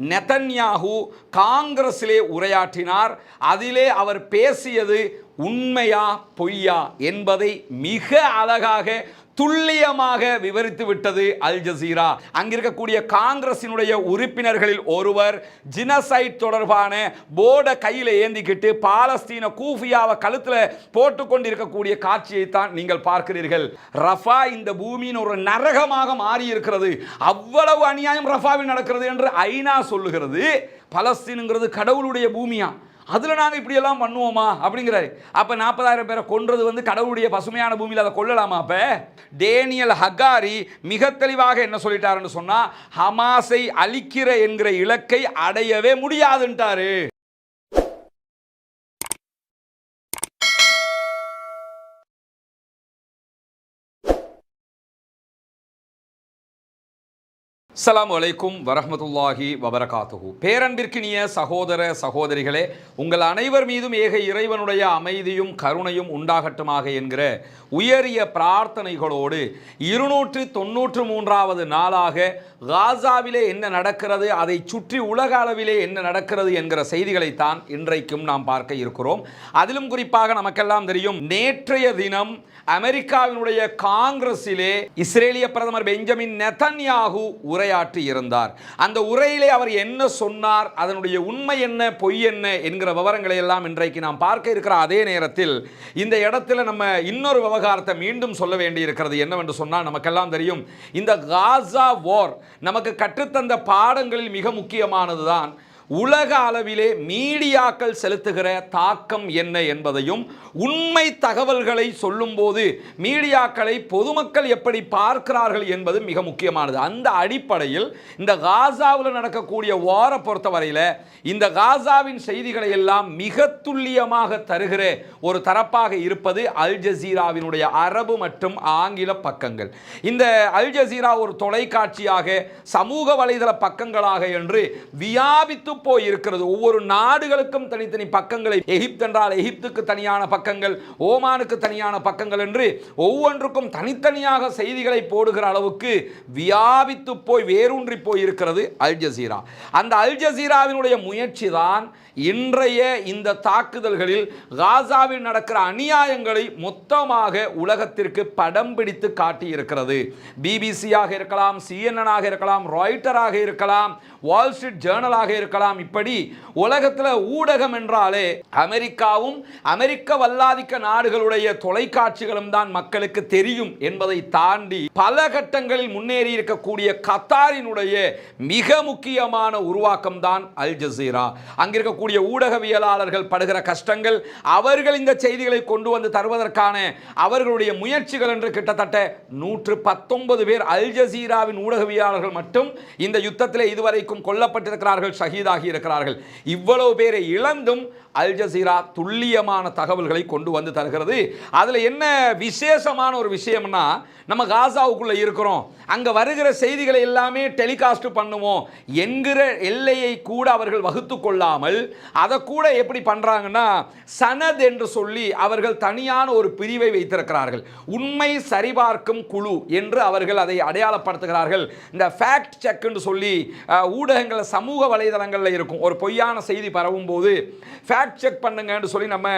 Netanyahu காங்கிரஸிலே உரையாற்றினார். அதிலே அவர் பேசியது உண்மையா பொய்யா என்பதை மிக அழகாக துல்லியமாக விவரித்து விட்டது அல் ஜசீரா. அங்கிருக்கக்கூடிய காங்கிரசினுடைய உறுப்பினர்களில் ஒருவர் ஜினசைட் தொடர்பான போர்டை கையில் ஏந்திக்கிட்டு பாலஸ்தீன கூஃபியாவை கழுத்தில் போட்டுக்கொண்டிருக்கக்கூடிய காட்சியை தான் நீங்கள் பார்க்கிறீர்கள். ரஃபா இந்த பூமியின் ஒரு நரகமாக மாறி இருக்கிறது, அவ்வளவு அநியாயம் ரஃபாவில் நடக்கிறது என்று ஐநா சொல்லுகிறது. பலஸ்தீனுங்கிறது கடவுளுடைய பூமியா, அதில் நாங்கள் இப்படியெல்லாம் பண்ணுவோமா அப்படிங்கிறாரு. அப்போ 40,000 பேரை கொன்றது கடவுளுடைய பசுமையான பூமியில் அதை கொள்ளலாமா? அப்போ டேனியல் ஹகாரி மிக தெளிவாக என்ன சொல்லிட்டாருன்னு சொன்னால், ஹமாஸை அழிக்கிற என்கிற இலக்கை அடையவே முடியாதுன்ட்டாரு. அஸ்ஸலாமு அலைக்கும் வரஹ்மத்துல்லாஹி வபரகாத்துஹு. பேரன்பிற்கினிய சகோதர சகோதரிகளே, உங்கள் அனைவர் மீதும் ஏக இறைவனுடைய அமைதியும் கருணையும் உண்டாகட்டுமாக என்கிற உயரிய பிரார்த்தனைகளோடு 293வது நாளாக காசாவிலே என்ன நடக்கிறது, அதை சுற்றி உலக அளவிலே என்ன நடக்கிறது என்கிற செய்திகளைத்தான் இன்றைக்கும் நாம் பார்க்க இருக்கிறோம். அதிலும் குறிப்பாக நமக்கெல்லாம் தெரியும், நேற்றைய தினம் அமெரிக்காவினுடைய காங்கிரஸிலே இஸ்ரேலிய பிரதமர் பெஞ்சமின் நெதன்யாகு உரையாற்றி இருந்தார். அந்த உரையிலே அவர் என்ன சொன்னார், அதனுடைய உண்மை என்ன பொய் என்ன என்கிற விவரங்களை எல்லாம் இன்றைக்கு நாம் பார்க்க இருக்கிற அதே நேரத்தில் இந்த இடத்துல நம்ம இன்னொரு விவகாரத்தை மீண்டும் சொல்ல வேண்டி இருக்கிறது. என்னவென்று சொன்னால், நமக்கெல்லாம் தெரியும், இந்த காசா வார் நமக்கு கற்றுத்தந்த பாடங்களில் மிக முக்கியமானதுதான் உலக அளவிலே மீடியாக்கள் செலுத்துகிற தாக்கம் என்ன என்பதையும், உண்மை தகவல்களை சொல்லும்போது மீடியாக்களை பொதுமக்கள் எப்படி பார்க்கிறார்கள் என்பது மிக முக்கியமானது. அந்த அடிப்படையில் இந்த காசாவில் நடக்கக்கூடிய வாரை பொறுத்தவரையில் இந்த காசாவின் செய்திகளை எல்லாம் மிக துல்லியமாக தருகிற ஒரு தரப்பாக இருப்பது அல் ஜசீராவினுடைய அரபு மற்றும் ஆங்கில பக்கங்கள். இந்த அல் ஜசீரா ஒரு தொலைக்காட்சியாக, சமூக வலைதள பக்கங்களாக என்று வியாபித்து போய் இருக்கிறது. ஒவ்வொரு நாடுகளுக்கும் தனித்தனி பக்கங்களை, எகிப்து என்றால் எகிப்துக்கு தனியான பக்கங்கள், ஓமானுக்கு தனியான பக்கங்கள் என்று ஒவ்வொன்றுக்கும் தனித்தனியாக செய்திகளை போடுகிற அளவுக்கு வியாபித்து போய் வேரூன்றி போய் இருக்கிறது அல் ஜசீரா. அந்த அல் ஜசீராவினுடைய முயற்சி தான் இன்றைய இந்த தாக்குதல்களில் காசாவில் நடக்கிற அநியாயங்களை மொத்தமாக உலகத்திற்கு படம் பிடித்து காட்டி இருக்கிறது. பிபிசியாக இருக்கலாம், CNN இருக்கலாம், ராய்ட்டராக இருக்கலாம், வால் ஸ்ட்ரீட் ஜேர்னலாக இருக்கலாம். இப்படி உலகத்தில் ஊடகம் என்றாலே அமெரிக்காவும் அமெரிக்க வல்லாதிக்க நாடுகளுடைய தொலைக்காட்சிகளும் தான் மக்களுக்கு தெரியும் என்பதை தாண்டி பல கட்டங்களில் முன்னேறி இருக்கக்கூடிய கத்தாரினுடைய மிக முக்கியமான உருவாக்கம் தான் அல் ஜசீரா. அங்கிருக்க ஊடகவியலாளர்கள் படுகிற கஷ்டங்கள், அவர்கள் இந்த செய்திகளை கொண்டு வந்து தருவதற்கான அவர்களுடைய முயற்சிகள் என்று கிட்டத்தட்ட 119 பேர் அல் ஜசீராவின் ஊடகவியலாளர்கள் மட்டும் இந்த யுத்தத்தில் இதுவரைக்கும் கொல்லப்பட்டிருக்கிறார்கள், ஷஹீதாகி இருக்கிறார்கள். இவ்வளவு பேரை இழந்தும் அல் ஜசீரா துல்லியமான தகவல்களை கொண்டு வந்து தருகிறது. அதில் என்ன விசேஷமான ஒரு விஷயம்னா, நம்ம காசாவுக்குள்ள இருக்கிறோம், அங்க வருகிற செய்திகளை எல்லாமே டெலிகாஸ்ட் பண்ணுவோம் என்கிற எல்லையை கூட அவர்கள் வகுத்து கொள்ளாமல் அதை கூட எப்படி பண்றாங்கன்னா, சனத் என்று சொல்லி அவர்கள் தனியான ஒரு பிரிவை வைத்திருக்கிறார்கள். உண்மை சரிபார்க்கும் குழு என்று அவர்கள் அதை அடையாளப்படுத்துகிறார்கள். இந்த ஃபேக்ட் செக் என்று சொல்லி ஊடகங்கள், சமூக வலைதளங்களில் இருக்கும். ஒரு பொய்யான செய்தி பரவும் போது ஃபேக்ட் செக் பண்ணுங்கன்னு சொல்லி நம்ம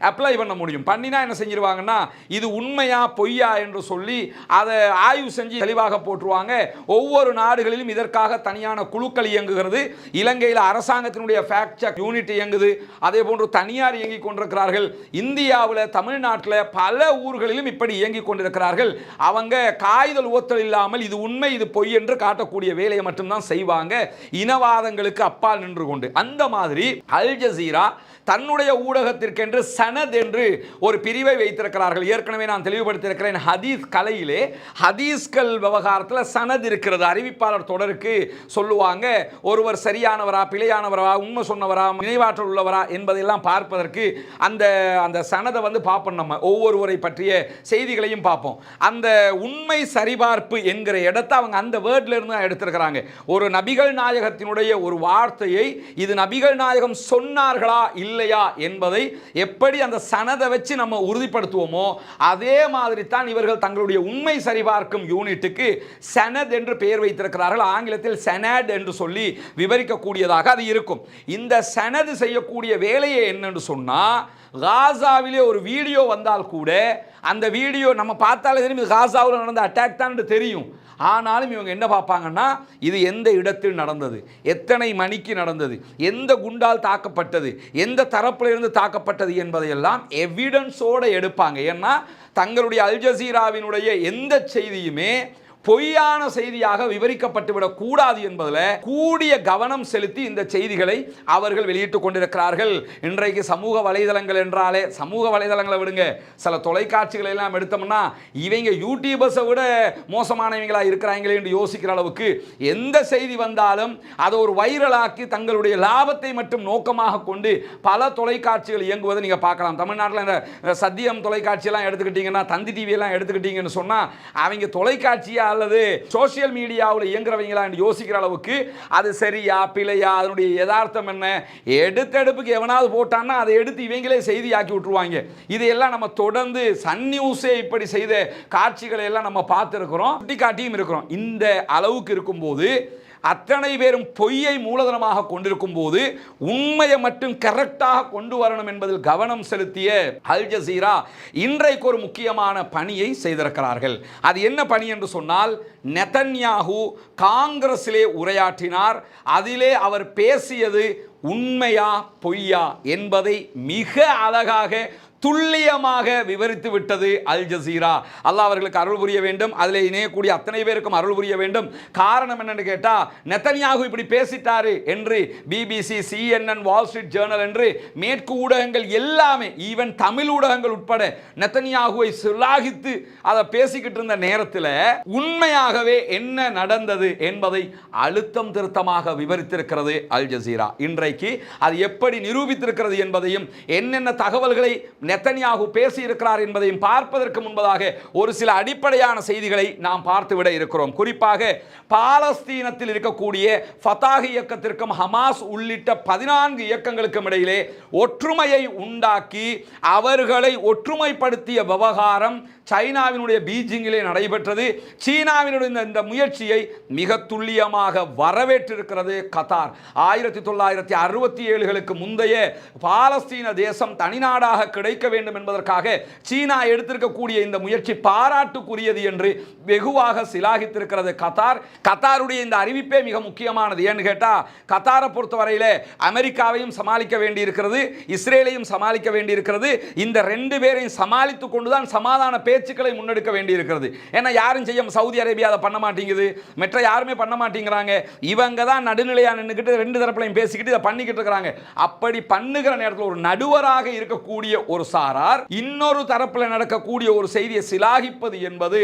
அப்ளை பண்ண முடியும். பண்ணினா என்ன செஞ்சிருவாங்கன்னா, இது உண்மையா பொய்யா என்று சொல்லி அதை ஆய்வு செஞ்சு தெளிவாக போட்டுருவாங்க. ஒவ்வொரு நாடுகளிலும் இதற்காக தனியான குழுக்கள் இயங்குகிறது. இலங்கையில் அரசாங்கத்தினுடைய ஃபேக்ட் செக் யூனிட் இயங்குது. அதே போன்று தனியார் இயங்கிக் கொண்டிருக்கிறார்கள். இந்தியாவில், தமிழ்நாட்டில் பல ஊர்களிலும் இப்படி இயங்கிக் கொண்டிருக்கிறார்கள். அவங்க காய்தல் ஓத்தல் இல்லாமல் இது உண்மை இது பொய் என்று காட்டக்கூடிய வேலையை மட்டும்தான் செய்வாங்க, இனவாதங்களுக்கு அப்பால் நின்று கொண்டு. அந்த மாதிரி அல் ஜசீரா தன்னுடைய ஊடகத்திற்கென்று சனத் என்று ஒரு பிரிவை வைத்திருக்கிறார்கள். ஏற்கனவே நான் தெளிவுபடுத்தியிருக்கிறேன், ஹதீஸ் கலையிலே ஹதீஸ்கள் விவகாரத்தில் சனத் இருக்கிறது. அறிவிப்பாளர் தொடருக்கு சொல்லுவாங்க, ஒருவர் சரியானவரா பிழையானவரா, உண்மை சொன்னவரா நினைவாற்றல் உள்ளவரா என்பதையெல்லாம் பார்ப்பதற்கு அந்த சனதை பார்ப்போம். நம்ம ஒவ்வொருவரை பற்றிய செய்திகளையும் பார்ப்போம். அந்த உண்மை சரிபார்ப்பு என்கிற இடத்தை அவங்க அந்த வேர்ட்ல இருந்து தான் எடுத்திருக்கிறாங்க. ஒரு நபிகள் நாயகத்தினுடைய ஒரு வார்த்தை வார்த்தையை இது நபிகள் நாயகம் சொன்னார்களா இல்லையா என்பதை எப்படி அந்த சனதை வச்சு நம்ம உறுதிப்படுத்துவோமோ அதே மாதிரி தான் இவர்கள் தங்களுடைய உண்மை சரிபார்க்கும் யூனிட்டுக்கு சனத் என்று பெயர் வைத்திருக்கிறார்கள். ஆங்கிலத்தில் சனட் என்று சொல்லி விவரிக்கக்கூடியதாக அது இருக்கும். இந்த சனது செய்யக்கூடிய வேலையை என்னன்னு சொன்னா, காசாவிலே ஒரு வீடியோ வந்தால் கூட அந்த வீடியோ நம்ம பார்த்தாலே தெரியும் இது காசாவில் நடந்த அட்டாக் தான் தெரியும். ஆனாலும் இவங்க என்ன பார்ப்பாங்கன்னா, இது எந்த இடத்தில் நடந்தது, எத்தனை மணிக்கு நடந்தது, எந்த குண்டால் தாக்கப்பட்டது, எந்த தரப்பில் இருந்து தாக்கப்பட்டது என்பதையெல்லாம் எவிடன்ஸோடு எடுப்பாங்க. ஏன்னா தங்களுடைய அல் ஜசீராவினுடைய எந்த செய்தியுமே பொய்யான செய்தியாக விவரிக்கப்பட்டுவிடக் கூடாது என்பதில் கூடிய கவனம் செலுத்தி இந்த செய்திகளை அவர்கள் வெளியிட்டுக் கொண்டிருக்கிறார்கள். இன்றைக்கு சமூக வலைதளங்கள் என்றாலே, சமூக வலைதளங்களை விடுங்க, சில தொலைக்காட்சிகளை எல்லாம் எடுத்தோம்னா இவங்க யூடியூபர்ஸை விட மோசமானவங்களா இருக்கிறாங்களே என்று யோசிக்கிற அளவுக்கு எந்த செய்தி வந்தாலும் அதை ஒரு வைரலாக்கி தங்களுடைய லாபத்தை மட்டும் நோக்கமாக கொண்டு பல தொலைக்காட்சிகள் இயங்குவதை நீங்கள் பார்க்கலாம். தமிழ்நாட்டில் இந்த சத்தியம் தொலைக்காட்சியெல்லாம் எடுத்துக்கிட்டீங்கன்னா, தந்தி டிவி எல்லாம் எடுத்துக்கிட்டீங்கன்னு சொன்னால் அவங்க தொலைக்காட்சியா அல்லது சோசியல் மீடியாவில் இயங்குறவங்களா என்று யோசிக்கிற அளவுக்கு அது சரியா பிழையா, அதனுடைய யதார்த்தம் என்ன, எடுத்தெடுப்புக்கு எவனாவது போட்டான்னா அதை எடுத்து இவங்களே செய்தியாக்கி விட்டுருவாங்க. இதையெல்லாம் நம்ம தொடர்ந்து சன் நியூஸே இப்படி செய்த காட்சிகளை எல்லாம் நம்ம பார்த்துருக்கிறோம், சுட்டிக்காட்டியும் இருக்கிறோம். இந்த அளவுக்கு இருக்கும்போது அத்தனை பேரும் பொய்யை மூலதனமாக கொண்டிருக்கும் போது உண்மையை மட்டும் கரெக்டாக கொண்டு வரணும் என்பதில் கவனம் செலுத்திய அல் ஜசீரா இன்றைக்கு ஒரு முக்கியமான பணியை செய்திருக்கிறார்கள். அது என்ன பணி என்று சொன்னால், நெதன்யாகு காங்கிரஸிலே உரையாற்றினார். அதிலே அவர் பேசியது உண்மையா பொய்யா என்பதை மிக அழகாக துல்லியமாக விவரித்து விட்டது அல் ஜசீரா. அல்லாஹ் அவர்களுக்கு அருள் புரிய வேண்டும், அதில் இணையக்கூடிய அத்தனை பேருக்கும் அருள் புரிய வேண்டும். காரணம் என்னன்னு கேட்டா, நெதன்யாகு இப்படி பேசிட்டாரு என்று BBC, CNN, Wall Street Journal என்று மேற்கு ஊடகங்கள் எல்லாமே, ஈவன் தமிழ் ஊடகங்கள் உட்பட நெதன்யாகுவை சிலாகித்து அதை பேசிக்கிட்டு இருந்த நேரத்தில் உண்மையாகவே என்ன நடந்தது என்பதை அழுத்தம் திருத்தமாக விவரித்திருக்கிறது அல் ஜசீரா. இன்றைக்கு அது எப்படி நிரூபித்திருக்கிறது என்பதையும் என்னென்ன தகவல்களை நெதன்யாகு பேசி இருக்கிறார் என்பதையும் பார்ப்பதற்கு முன்பதாக ஒரு சில அடிப்படையான செய்திகளை நாம் பார்த்துவிட இருக்கிறோம். குறிப்பாக பாலஸ்தீனத்தில் இருக்கக்கூடிய ஃபதாஹ் இயக்கத்திற்கும் ஹமாஸ் உள்ளிட்ட 14 இயக்கங்களுக்கும் இடையிலே ஒற்றுமையை உண்டாக்கி அவர்களை ஒற்றுமைப்படுத்திய விவகாரம் சைனாவினுடைய பீஜிங்கிலே நடைபெற்றது. சீனாவினுடைய இந்த முயற்சியை மிக துல்லியமாக வரவேற்றிருக்கிறது கத்தார். 1967களுக்கு முந்தைய பாலஸ்தீன தேசம் தனிநாடாக கிடைக்க வேண்டும் என்பதற்காக சீனா எடுத்திருக்கக்கூடிய இந்த முயற்சி பாராட்டுக்குரியது என்று வெகுவாக சிலாகித்திருக்கிறது கத்தார். கத்தாருடைய இந்த அறிவிப்பே மிக முக்கியமானது. ஏன்னு கேட்டா, கத்தாரை பொறுத்தவரையில அமெரிக்காவையும் சமாளிக்க வேண்டியிருக்கிறது, இஸ்ரேலையும் சமாளிக்க வேண்டியிருக்கிறது. இந்த 2 பேரையும் சமாளித்துக் கொண்டுதான் சமாதான பேச்சுக்களை முன்னெடுக்க வேண்டியிருக்கிறது. ஏன்னா யாரும் செய்ய, சவுதி அரேபியா அதை பண்ண மாட்டேங்குது, மற்ற யாருமே பண்ண மாட்டேங்கிறாங்க. இவங்க தான் நடுநிலையா நின்றுக்கிட்டு 2 தரப்புலையும் பேசிக்கிட்டு இதை பண்ணிக்கிட்டு இருக்கிறாங்க. அப்படி பண்ணுகிற நேரத்தில் ஒரு நடுவராக இருக்கக்கூடிய ஒரு சாரார் இன்னொரு தரப்பில் நடக்கக்கூடிய ஒரு செய்தியை சிலாகிப்பது என்பது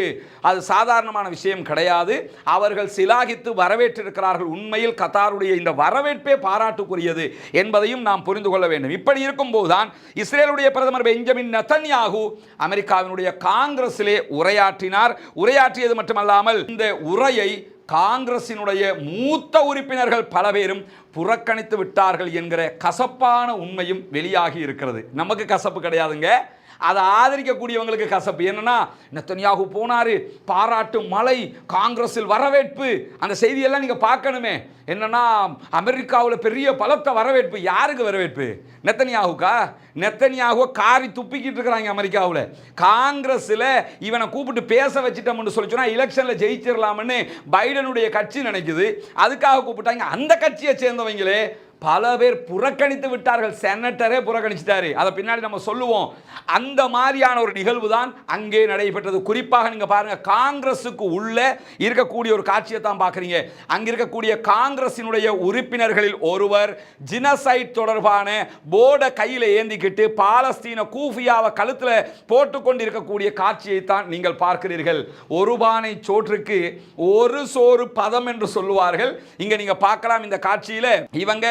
அது சாதாரணமான விஷயம் கிடையாது. அவர்கள் சிலாகித்து வரவேற்றிருக்கிறார்கள். உண்மையில் கத்தாருடைய இந்த வரவேற்பே பாராட்டுக்குரியது என்பதையும் நாம் புரிந்து கொள்ள வேண்டும். இப்படி இருக்கும்போதுதான் இஸ்ரேலுடைய பிரதமர் பெஞ்சமின் நெதன்யாகு அமெரிக்காவினுடைய காங்கிரஸிலே உரையாற்றினார். உரையாற்றியது மட்டுமல்லாமல் இந்த உரையை காங்கிரசினுடைய மூத்த உறுப்பினர்கள் பல பேரும் புறக்கணித்து விட்டார்கள் என்கிற கசப்பான உண்மையும் வெளியாகி இருக்கிறது. நமக்கு கசப்பு கிடையாதுங்க, அதை ஆதரிக்கக்கூடியவங்களுக்கு கசப்பு. என்னன்னா, நெதன்யாகு போனாரு, பாராட்டு மலை, காங்கிரஸில் வரவேற்பு, அந்த செய்தியெல்லாம் நீங்க பார்க்கணுமே. என்னன்னா, அமெரிக்காவில் பெரிய பலத்த வரவேற்பு. யாருக்கு வரவேற்பு? நெதன்யாகுக்கா? நெதன்யாகுவை காரி துப்பிக்கிட்டு இருக்கிறாங்க அமெரிக்காவில். காங்கிரஸில் இவனை கூப்பிட்டு பேச வச்சுட்டோம்னு சொல்லி சொன்னா எலெக்ஷனில் ஜெயிச்சிடலாம்னு பைடனுடைய கட்சி நினைக்குது. அதுக்காக கூப்பிட்டாங்க. அந்த கட்சியை சேர்ந்தவங்களே பல பேர் புறக்கணித்து விட்டார்கள். செனட்டரே புறக்கணிச்சிட்டாரு. அதை பின்னாடி நம்ம சொல்லுவோம். அந்த மாதிரியான ஒரு நிகழ்வு தான் அங்கே நடைபெற்றது. குறிப்பாக நீங்க பாருங்க, காங்கிரஸுக்கு உள்ள இருக்கக்கூடிய ஒரு காட்சியை தான் பார்க்குறீங்க. அங்க இருக்கக்கூடிய காங்கிரசினுடைய உறுப்பினர்களில் ஒருவர் ஜினசைட் தொடர்பான போர்டை கையில் ஏந்திக்கிட்டு பாலஸ்தீன கூஃபியாவை கழுத்தில் போட்டுக்கொண்டு இருக்கக்கூடிய காட்சியை தான் நீங்கள் பார்க்கிறீர்கள். ஒரு பானை சோற்றுக்கு ஒரு சோறு பதம் என்று சொல்லுவார்கள். இங்க நீங்க பார்க்கலாம். இந்த காட்சியில இவங்க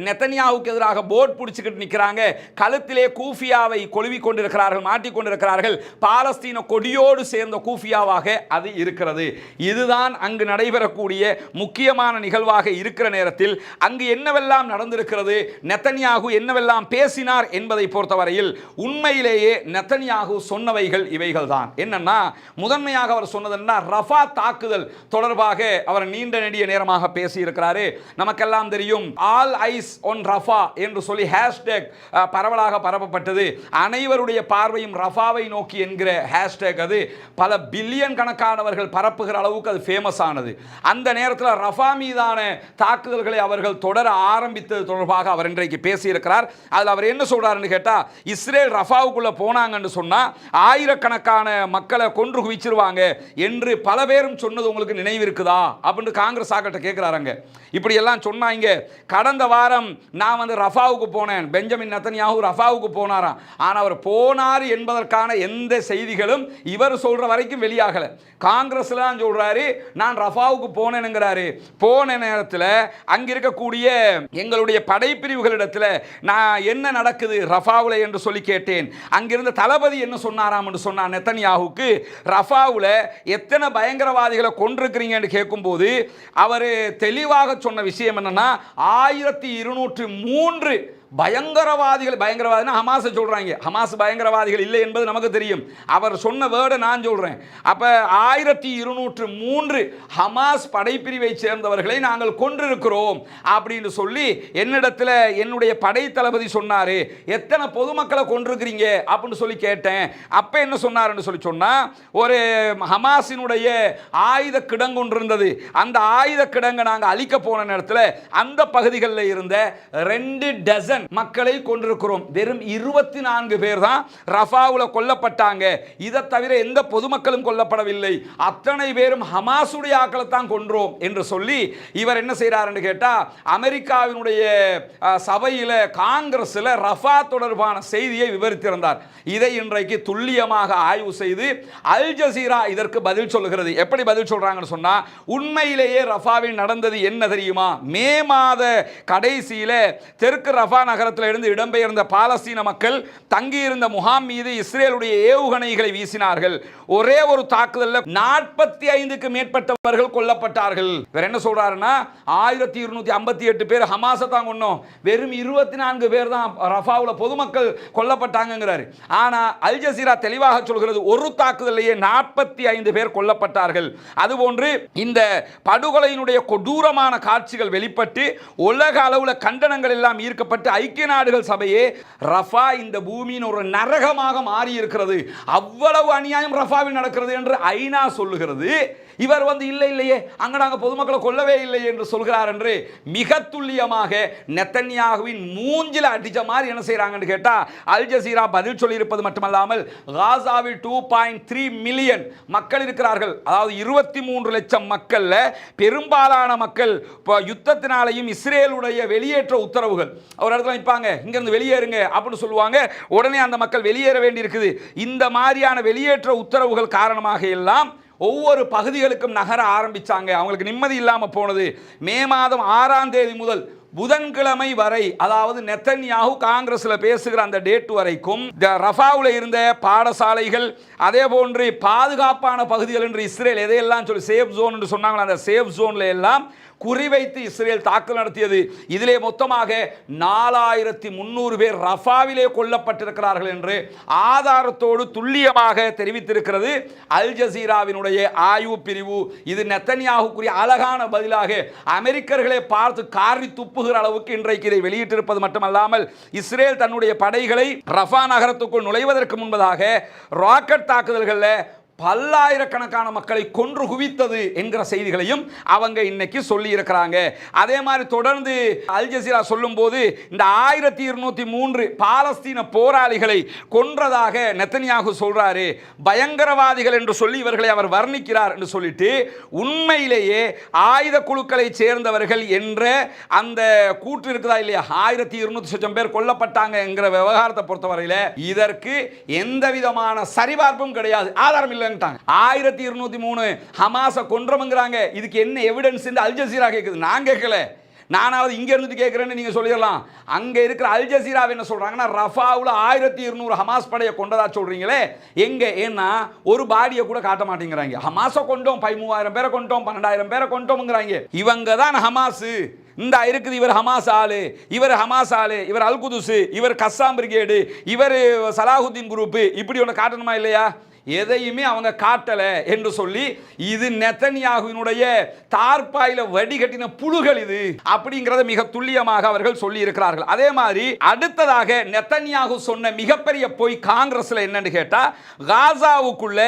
நெத்தன்யாவுக்கு எதிராக போர்ட் பிடிச்சிக்கிட்டு நிற்கிறாங்க, கழுத்திலே கூஃபியாவை கொழுவி கொண்டிருக்கிறார்கள், மாட்டிக்கொண்டிருக்கிறார்கள். பாலஸ்தீன கொடியோடு சேர்ந்த கூஃபியாவாக அது இருக்கிறது. இதுதான் அங்கு நடைபெறக்கூடிய முக்கியமான நிகழ்வாக இருக்கிற நேரத்தில் அங்கு என்னவெல்லாம் நடந்திருக்கிறது, நெத்தன்யாகு என்னவெல்லாம் பேசினார் என்பதை பொறுத்தவரையில் உண்மையிலேயே நெத்தன்யாகு சொன்னவைகள் இவைகள் தான். என்னன்னா, முதன்மையாக அவர் சொன்னதுன்னா ரஃபா தாக்குதல் தொடர்பாக அவர் நீண்ட நெடிய நேரமாக பேசி இருக்கிறாரு. நமக்கெல்லாம் தெரியும், ஆல் ஐஸ் ஒன் ரஃபா என்று சொல்லி ஹேஷ்டேக் பரவலாக பரப்பப்பட்டது. அனைவருடைய பார்வையும் ரஃபாவை நோக்கி என்கிற ஹேஷ்டேக் அது பல பில்லியன் கணக்கானவர்கள் பரப்புகிற அளவுக்கு அது ஃபேமஸ் ஆனது. அந்த நேரத்தில் ரஃபா மீதான தாக்குதல்களை அவர்கள் தொடர ஆரம்பித்தது தொடர்பாக அவர் இன்றைக்கு பேசியிருக்கிறார். அதில் அவர் என்ன சொல்றாருன்னு கேட்டா, இஸ்ரேல் ரஃபாவுக்குள்ள போனாங்கன்னு சொன்னா ஆயிரக்கணக்கான மக்களை கொன்று குவிச்சிருவாங்க என்று பல பேரும் சொன்னது உங்களுக்கு நினைவு இருக்குதா அப்படின்னு காங்கிரஸ் ஆக்கிட்ட கேட்கிறாங்க. இப்படி எல்லாம் சொன்னாங்க. கடந்த வாரம் நான் வந்து ரஃபாவுக்கு போனேன், பெஞ்சமின் நெத்தன்யாகு ரஃபாவுக்கு போனாராம். ஆனால் அவர் போனார் என்பதற்கான எந்த செய்திகளும் இவர் சொல்ற வரைக்கும் வெளியாகல. காங்கிரஸ்ல தான் சொல்றாரு நான் ரஃபாவுக்கு போனேனுங்கிறாரு. போன நேரத்தில் அங்க இருக்கக்கூடிய எங்களுடைய படைப்பிரிவுகளிடத்தில் நான் என்ன நடக்குது ரஃபாவுல என்று சொல்லி கேட்டேன். அங்கிருந்த தளபதி என்ன சொன்னாராம் என்று சொன்னார் நெத்தன்யாகுக்கு, ரஃபாவுல எத்தனை பயங்கரவாதிகளை கொண்டிருக்கிறீங்கன்னு கேட்கும்போது அவர் தெளிவாக சொன்ன விஷயம் என்னன்னா 1203 பயங்கரவாதிகள். பயங்கரவாதினா ஹமாஸை சொல்றாங்க. ஹமாஸ் பயங்கரவாதிகள் இல்லை என்பது நமக்கு தெரியும். அவர் சொன்ன வேர்டை நான் சொல்றேன். அப்ப 1203 ஹமாஸ் படைப்பிரிவை சேர்ந்தவர்களை நாங்கள் கொன்றிருக்கிறோம் அப்படின்னு சொல்லி என்னிடத்தில் என்னுடைய படை தளபதி சொன்னாரு. எத்தனை பொதுமக்களை கொண்டிருக்கிறீங்க அப்படின்னு சொல்லி கேட்டேன். அப்ப என்ன சொன்னாருன்னு சொல்லி சொன்னா, ஒரு ஹமாஸினுடைய ஆயுத கிடங்கு ஒன்று இருந்தது. அந்த ஆயுத கிடங்கை நாங்கள் அழிக்க போன நேரத்தில் அந்த பகுதிகளில் இருந்த 2 டஜன் மக்களை கொண்டிருக்கிறோம். வெறும் 24 பேர் தான் ரஃபாவுல கொல்லப்பட்டாங்க. இதை தவிர எந்த பொதுமக்களும் கொல்லப்படவில்லை. அத்தனை பேரும் ஹமாஸுடைய ஆட்களை தான் கொன்றோம் என்று சொல்லி இவர் என்ன செய்யறாருன்னு கேட்டா, அமெரிக்காவினுடைய சபையில காங்கிரஸ்ல ரஃபா தொடர்பான செய்தியை விவரித்திருந்தார். இதை இன்றைக்கு துல்லியமாக ஆய்வு செய்து அல் ஜசீரா இதற்கு பதில் சொல்லுகிறது. எப்படி பதில் சொல்றாங்கன்னு சொன்னா, உண்மையிலேயே ரஃபாவில் நடந்தது என்ன தெரியுமா? மே மாத கடைசியில தெற்கு ரஃபா நகரத்தில் இருந்து இடம்பெயர்ந்த பாலஸ்தீன மக்கள் தங்கியிருந்த முகாம் மீது இஸ்ரேலுடைய ஏவுகணைகளை வீசினார்கள். ஒரே ஒரு தாக்குதலில் 45க்கு மேற்பட்டவர்கள் கொல்லப்பட்டார்கள். வேற என்ன சொல்றாருன்னா, 1258 பேர் ஹமாஸை தான் கொன்னோம், வெறும் 24 பேர் தான் ரஃபாவுல பொதுமக்கள் கொல்லப்பட்டாங்கிறாரு. ஆனா அல் ஜசீரா தெளிவாக சொல்கிறது, ஒரு தாக்குதலிலேயே 45 பேர் கொல்லப்பட்டார்கள். அதுபோன்று இந்த படுகொலையினுடைய கொடூரமான காட்சிகள் வெளிப்பட்டு உலக அளவில் கண்டனங்கள் எல்லாம் ஈர்க்கப்பட்டு ஐக்கிய நாடுகள் சபையே ரஃபா இந்த பூமியின் ஒரு நரகமாக மாறி இருக்கிறது, அவ்வளவு அநியாயம் ரஃபாவில் நடக்கிறது என்று ஐநா சொல்லுகிறது. இவர் வந்து இல்லையே அங்க நாங்க பொதுமக்களை கொல்லவே இல்லை என்று சொல்கிறார் என்று மிக துல்லியமாக நெத்தன்யாகுவின் மூஞ்சில அடிச்ச மாதிரி என்ன செய்யறாங்கன்னு கேட்டா, அல் ஜசீரா பதில் சொல்லி இருப்பது மட்டுமல்லாமல் காசாவில் 2.3 மில்லியன் மக்கள் இருக்கிறார்கள். அதாவது 23 லட்சம் மக்கள்ல பெரும்பாலான மக்கள் யுத்தத்தினாலையும் இஸ்ரேலுடைய வெளியேற்ற உத்தரவுகள் ஒரு இடத்துல நிற்பாங்க, இங்கிருந்து வெளியேறுங்க அப்படின்னு சொல்லுவாங்க, உடனே அந்த மக்கள் வெளியேற வேண்டி இருக்குது. இந்த மாதிரியான வெளியேற்ற உத்தரவுகள் காரணமாக எல்லாம் ஒவ்வொரு பகுதிகளுக்கும் நகர ஆரம்பிச்சாங்க. அவங்களுக்கு நிம்மதி இல்லாமல் போனது. மே மாதம் 6ஆம் தேதி முதல் புதன்கிழமை வரை, அதாவது நெத்தன்யாகு காங்கிரஸ்ல பேசுகிற அந்த டேட் வரைக்கும் ரஃபாவுல இருந்த பாடசாலைகள், அதே போன்று பாதுகாப்பான பகுதிகள் என்று இஸ்ரேல் எதையெல்லாம் சொல்லி சேஃப் ஜோன் என்று சொன்னாங்களோ அந்த சேஃப் ஜோன்ல எல்லாம் குறிவைத்து இஸ்ரேல் தாக்குதல் நடத்தியது. இதிலே மொத்தமாக 4300 பேர் ரஃபாவிலே கொல்லப்பட்டிருக்கிறார்கள் என்று ஆதாரத்தோடு துல்லியமாக தெரிவித்திருக்கிறது அல் ஜசீராவினுடைய ஆய்வு பிரிவு. இது நெத்தன்யாகுக்குரிய அழகான பதிலாக அமெரிக்கர்களை பார்த்து காரி துப்புகிற அளவுக்கு இன்றைக்கு இதை வெளியிட்டிருப்பது மட்டுமல்லாமல், இஸ்ரேல் தன்னுடைய படைகளை ரஃபா நகரத்துக்குள் நுழைவதற்கு முன்பதாக ராக்கெட் தாக்குதல்களில் பல்லாயிரக்கணக்கான மக்களை கொன்று குவித்தது என்கிற செய்திகளையும் அவங்க இன்னைக்கு சொல்லி இருக்கிறாங்க. அதே மாதிரி தொடர்ந்து அல் ஜசீரா சொல்லும் போது இந்த 1203 பாலஸ்தீன போராளிகளை கொன்றதாக நெத்தன்யாகு சொல்றாரு. பயங்கரவாதிகள் என்று சொல்லி இவர்களை அவர் வர்ணிக்கிறார் என்று சொல்லிட்டு, உண்மையிலேயே ஆயுத குழுக்களை சேர்ந்தவர்கள் என்ற அந்த கூற்று இருக்குதா இல்லையா, 1200 பேர் கொல்லப்பட்டாங்க என்கிற விவகாரத்தை பொறுத்தவரையில் இதற்கு எந்த விதமான சரிபார்ப்பும் கிடையாது, ஆதாரம் இல்லை. 1203 ஹமாஸை கொன்றவங்கிறாங்க. இதுக்கு என்ன எவிடன்ஸ் என்று அல் ஜசீரா கேட்குது. நான் கேட்கல, நானாவது இங்க இருந்துட்டு கேட்கிறேன்னு நீங்க சொல்லிடலாம். அங்க இருக்கிற அல் ஜசீரா என்ன சொல்றாங்கன்னா, ரஃபாவுல 1200 ஹமாஸ் படையை கொண்டதா சொல்றீங்களே எங்க? ஏன்னா ஒரு பாடியை கூட காட்ட மாட்டேங்கிறாங்க. ஹமாஸை கொண்டோம், 13,000 பேரை கொண்டோம், 12,000 பேரை கொண்டோம்ங்கிறாங்க. இவங்க தான் ஹமாஸ். இந்த இருக்குது இவர் ஹமாஸ் ஆளு, இவர் ஹமாஸ் ஆளு, இவர் அல் குதுஸ், இவர் கஸ்ஸாம் பிரிகேடு, இவர் சலாஹுத்தீன் குரூப், இப்படி ஒன்று காட்டணுமா இல்லையா? எதையுமே அவங்க காட்டல என்று சொல்லி இது நெதன்யாகுவினுடைய தார்பாயில வடிகட்டின புழுகள் இது அப்படிங்கறத மிக துல்லியமாக அவர்கள் சொல்லி இருக்கிறார்கள். அதே மாதிரி அடுத்ததாக நெதன்யாகு சொன்ன மிகப்பெரிய பொய் காங்கிரஸ்ல என்னன்னு கேட்டா, காசாவுக்குள்ள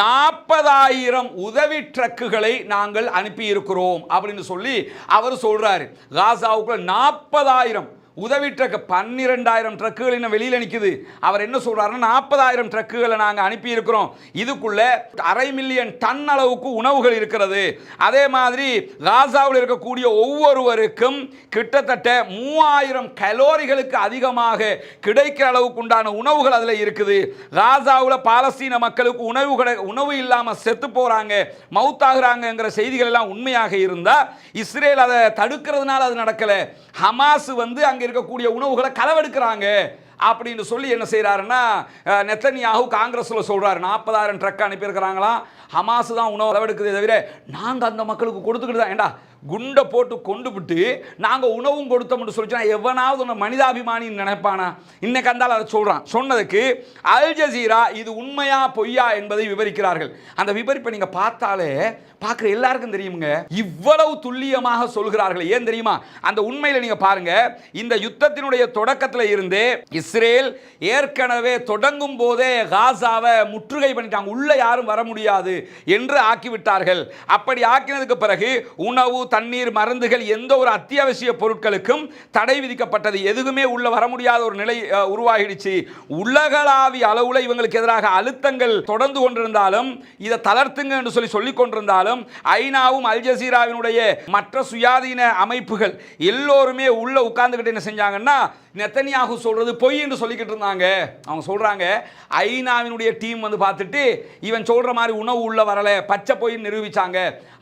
40,000 உதவி ட்ரக்குகளை நாங்கள் அனுப்பி இருக்கிறோம் அப்படின்னு சொல்லி அவர் சொல்றாரு. காசாவுக்குள்ள 40,000 உதவி ட்ரக், 12,000 ட்ரக்குகள் இன்னும் வெளியில் நிற்குது. அவர் என்ன சொல்றாருன்னா 40,000 ட்ரக்குகளை நாங்கள் அனுப்பி இருக்கிறோம். இதுக்குள்ள 500,000 டன் அளவுக்கு உணவுகள் இருக்கிறது. அதே மாதிரி காசாவில் இருக்கக்கூடிய ஒவ்வொருவருக்கும் கிட்டத்தட்ட 3,000 கலோரிகளுக்கு அதிகமாக கிடைக்கிற அளவுக்கு உண்டான உணவுகள் அதில் இருக்குது. காசாவில் பாலஸ்தீன மக்களுக்கு உணவு இல்லாமல் செத்து போறாங்க, மவுத்தாகிறாங்கிற செய்திகள் எல்லாம் உண்மையாக இருந்தால் இஸ்ரேல் அதை தடுக்கிறதுனால அது நடக்கல. ஹமாஸ் அங்க இருக்கக்கூடிய உணவுகளை களவெடுக்கிறாங்க அப்படின்னு சொல்லி என்ன செய்யறாருன்னா, நெதன்யாகு காங்கிரஸ்ல சொல்றாரு 40,000 ட்ரக் அனுப்பி இருக்கிறாங்களாம். ஹமாஸ் தான் உணவு களவெடுக்குதே தவிர நாங்க அந்த மக்களுக்கு கொடுத்துக்கிட்டு தான். ஏண்டா குண்டை போட்டு கொண்டு விட்டு நாங்கள் உணவும் கொடுத்தோம்னு சொல்லிச்சா எவனாவது ஒன்று மனிதாபிமானின்னு நினைப்பானா? இன்னைக்கு அந்தால் அதை சொல்கிறான். சொன்னதுக்கு அல் ஜசீரா இது உண்மையா பொய்யா என்பதை விவரிக்கிறார்கள். அந்த விவரிப்பை நீங்கள் பார்த்தாலே பார்க்குற எல்லாருக்கும் தெரியுங்க, இவ்வளவு துல்லியமாக சொல்கிறார்கள். ஏன் தெரியுமா? அந்த உண்மையில் நீங்கள் பாருங்க, இந்த யுத்தத்தினுடைய தொடக்கத்தில் இருந்தே இஸ்ரேல் ஏற்கனவே தொடங்கும் போதே காசாவை முற்றுகை பண்ணிட்டாங்க. உள்ள யாரும் வர முடியாது என்று ஆக்கிவிட்டார்கள். அப்படி ஆக்கினதுக்கு பிறகு உணவு, தண்ணீர், மருந்துகள், எந்த ஒரு அத்தியாவசிய பொருட்களுக்கும் தடை விதிக்கப்பட்டது. எதுவுமே உள்ள வர முடியாத ஒரு நிலை உருவாகிடுச்சு. உலகளாவிய அளவுல இவங்களுக்கு எதிராக அழுத்தங்கள் தொடர்ந்து கொண்டிருந்தாலும், இதை தளர்த்துங்க என்று சொல்லிக் கொண்டிருந்தாலும், ஐநாவும் அல் ஜசீராவினுடைய மற்ற சுயாதீன அமைப்புகள் எல்லோருமே உள்ள உட்கார்ந்துகிட்டு என்ன செஞ்சாங்கன்னா, நெதன்யாகு சொல்றது பொய் என்று சொல்லிக்கிட்டு இருந்தாங்க. அவங்க சொல்றாங்க ஐநாவினுடைய டீம் பார்த்துட்டு இவன் சொல்ற மாதிரி உணவு உள்ள வரல, பச்சை பொய்ன்னு நிரூபிச்சாங்க.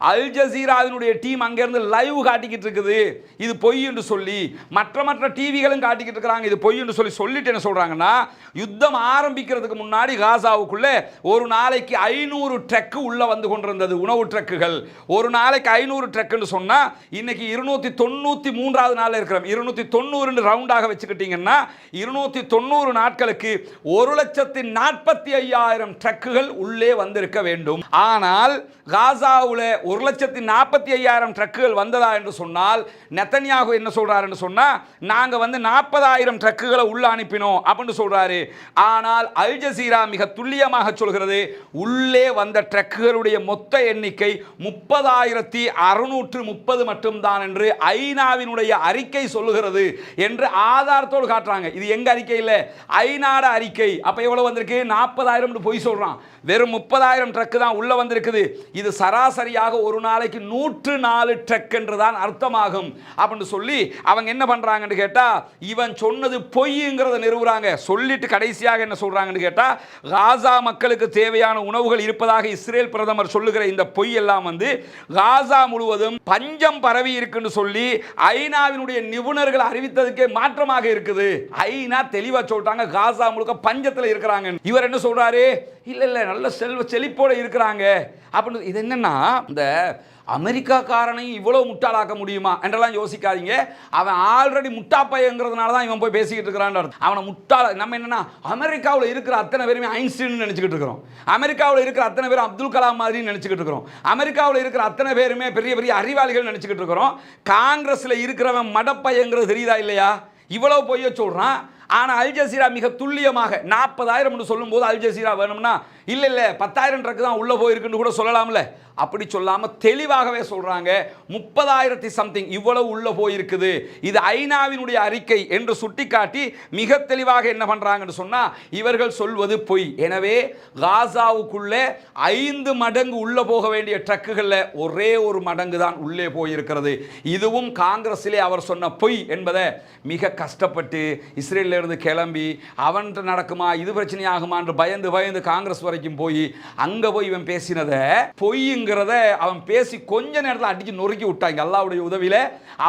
அல் ஜசீராவினுடைய டீம் அங்கிருந்து லைவ் காட்டிக்கிட்டு இருக்குது இது பொய் என்று சொல்லி, மற்ற டிவிகளும் காட்டிக்கிட்டு இருக்கிறாங்க இது பொய் என்று சொல்லிட்டு என்ன சொல்றாங்கன்னா, யுத்தம் ஆரம்பிக்கிறதுக்கு முன்னாடி காசாவுக்குள்ள ஒரு நாளைக்கு 500 ட்ரக் உள்ள வந்து கொண்டிருந்தது, உணவு ட்ரக்குகள். ஒரு நாளைக்கு 500 ட்ரக்னு சொன்னா இன்னைக்கு 293வது நாள் இருக்கிறோம். 290 ரவுண்டாக வச்சுக்கிட்டீங்கன்னா 290 நாட்களுக்கு 1,45,000 ட்ரக்குகள் உள்ளே வந்திருக்க வேண்டும். ஆனால் காசாவுல 1,45,000 ட்ரக்குகள் வந்ததா என்று சொன்னால் நெதன்யாகு என்ன சொல்றாரு என்று சொன்னா, நாங்க 40,000 ட்ரக்குகளை உள்ள அனுப்பினோம் அப்படின்னு சொல்றாரு. ஆனால் அல் ஜசீரா மிக துல்லியமாக சொல்கிறது, உள்ளே வந்த ட்ரக்குகளுடைய மொத்த எண்ணிக்கை 30,630 மட்டும்தான் என்று ஐநாவினுடைய அறிக்கை சொல்லுகிறது என்று ஆதாரத்தோடு காட்டுறாங்க. இது எங்க அறிக்கை இல்ல, ஐநாட அறிக்கை. அப்ப எவ்வளவு வந்திருக்கு? 40,000 பொய் சொல்றான். வெறும் 30,000 ட்ரக் தான் உள்ள வந்திருக்குது. இது சராசரியாக ஒரு நாளைக்கு 104 ட்ரக் என்றுதான் அர்த்தமாகும் அப்படின்னு சொல்லி அவங்க என்ன பண்றாங்கன்னு கேட்டா, இவன் சொன்னது பொய்ங்கிறத நிறுவுறாங்க. சொல்லிட்டு கடைசியாக என்ன சொல்றாங்கன்னு கேட்டா, காசா மக்களுக்கு தேவையான உணவுகள் இருப்பதாக இஸ்ரேல் பிரதமர் சொல்லுகிற இந்த பொய் எல்லாம் காசா முழுவதும் பஞ்சம் பரவி இருக்குன்னு சொல்லி ஐநாவினுடைய நிபுணர்கள் அறிவித்ததுக்கே மாற்றமாக இருக்குது. ஐநா தெளிவா சொல்றாங்க காசா முழுக்க பஞ்சத்தில் இருக்கிறாங்க. இவர் என்ன சொல்றாரு? இல்ல நல்ல செழிப்போட இருக்கிறாங்க அப்படின்னு. இது என்னன்னா, இந்த அமெரிக்காக்காரனையும் இவ்வளவு முட்டாளாக்க முடியுமா என்றெல்லாம் யோசிக்காதீங்க. அவன் ஆல்ரெடி முட்டாப்பையங்கிறதுனால தான் இவன் போய் பேசிக்கிட்டு இருக்கிறான். அவனை முட்டாள நம்ம என்னன்னா, அமெரிக்காவில் இருக்கிற அத்தனை பேருமே ஐன்ஸ்டீன் நினைச்சுக்கிட்டு இருக்கிறோம். அமெரிக்காவில் இருக்கிற அத்தனை பேரும் அப்துல் கலாம் மாதிரி நினைச்சுக்கிட்டு இருக்கிறோம். அமெரிக்காவில் இருக்கிற அத்தனை பேருமே பெரிய பெரிய அறிவாளிகள் நினைச்சுக்கிட்டு இருக்கிறோம். காங்கிரஸ்ல இருக்கிறவன் மடப்பையங்கிறது தெரியுதா இல்லையா? இவ்வளவு பொய்ய சொல்றான். ஆனால் அல் ஜசீரா மிக துல்லியமாக 40,000 சொல்லும்போது அல் ஜசீரா வேணும்னா இல்லை 10,000 ட்ரக் தான் உள்ள போயிருக்குன்னு கூட சொல்லலாம்ல. அப்படி சொல்லாம தெளிவாகவே சொல்றாங்க 30,000 சம்திங் இவ்வளவு உள்ள போயிருக்குது. இது ஐநாவினுடைய அறிக்கை என்று சுட்டிக்காட்டி மிக தெளிவாக என்ன பண்றாங்கன்னு சொன்னா, இவர்கள் சொல்வது பொய். எனவே காசாவுக்குள்ளே 5 மடங்கு உள்ள போக வேண்டிய ட்ரக்குகள்ல ஒரே ஒரு மடங்கு தான் உள்ளே போயிருக்கிறது. இதுவும் காங்கிரஸிலே அவர் சொன்ன பொய் என்பதை மிக கஷ்டப்பட்டு இஸ்ரேலில் இருந்து கிளம்பி அவன் நடக்குமா இது பிரச்சனை ஆகுமா என்று பயந்து காங்கிரஸ் வரைக்கும் போய் அங்க போய் இவன் பேசினத பொய்ங்கிறத அவன் பேசி கொஞ்ச நேரத்தில் அடிச்சு நொறுக்கி விட்டாங்க. அல்லாஹ்வுடைய உதவியில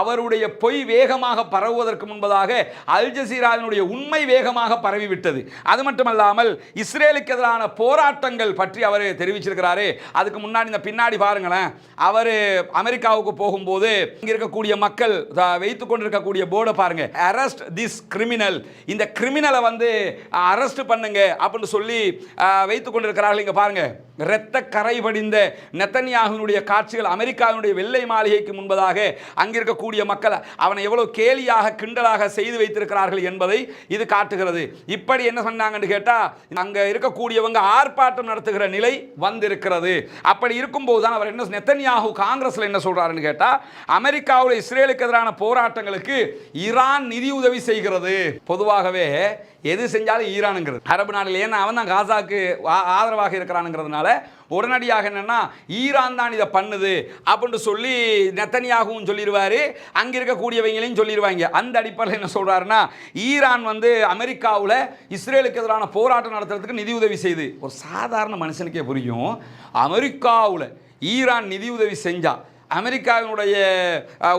அவருடைய பொய் வேகமாக பரவுவதற்கு முன்பதாக அல் ஜசீராவினுடைய உண்மை வேகமாக பரவிவிட்டது. அது மட்டுமல்லாமல் இஸ்ரேலுக்கு எதிரான போராட்டங்கள் பற்றி அவர் தெரிவிச்சிருக்கிறாரு. அதுக்கு முன்னாடி இந்த பின்னாடி பாருங்களேன், அவர் அமெரிக்காவுக்கு போகும்போது இங்க இருக்கக்கூடிய மக்கள் வைத்துக் கொண்டிருக்கக்கூடிய போர்டை பாருங்க, அரெஸ்ட் திஸ் கிரிமினல், இந்த கிரிமினலை வந்து அரெஸ்ட் பண்ணுங்க அப்படின்னு சொல்லி வைத்துக் கொண்டிருக்கிறார்கள். இங்க பாருங்க, இரத்த கரை படிந்த நெத்தன்யாகுவினுடைய காட்சிகள் அமெரிக்காவினுடைய வெள்ளை மாளிகைக்கு முன்பதாக அங்கிருக்கக்கூடிய மக்கள் அவனை எவ்வளவு கேலியாக கிண்டலாக செய்து வைத்திருக்கிறார்கள் என்பதை இது காட்டுகிறது. இப்படி என்ன சொன்னாங்கன்னு கேட்டா, அங்க இருக்கக்கூடியவங்க ஆர்ப்பாட்டம் நடத்துகிற நிலை வந்திருக்கிறது. அப்படி இருக்கும்போது தான் அவர் என்ன நெத்தன்யாகு காங்கிரஸ்ல என்ன சொல்றாருன்னு கேட்டா, அமெரிக்காவில் இஸ்ரேலுக்கு எதிரான போராட்டங்களுக்கு ஈரான் நிதி உதவி செய்கிறது. பொதுவாகவே எது செஞ்சாலும் ஈரானுங்கிறது அரபு நாடுகள், ஏன்னா அவன் தான் காசாக்கு ஆதரவாக இருக்கிறானுங்கிறதுனால உடனடியாக என்னன்னா ஈரான் தான் இதை பண்ணுது அப்படின்னு சொல்லி நெத்தன்யாகுவும் சொல்லிடுவாரு, அங்க இருக்கக்கூடியவங்களையும் சொல்லிடுவாங்க. அந்த அடிப்படையில் என்ன சொல்றாருன்னா, ஈரான் வந்து அமெரிக்காவில் இஸ்ரேலுக்கு எதிரான போராட்டம் நடத்துறதுக்கு நிதி உதவி செய்து. ஒரு சாதாரண மனுஷனுக்கே புரியும், அமெரிக்காவில் ஈரான் நிதி உதவி செஞ்சா அமெரிக்காவினுடைய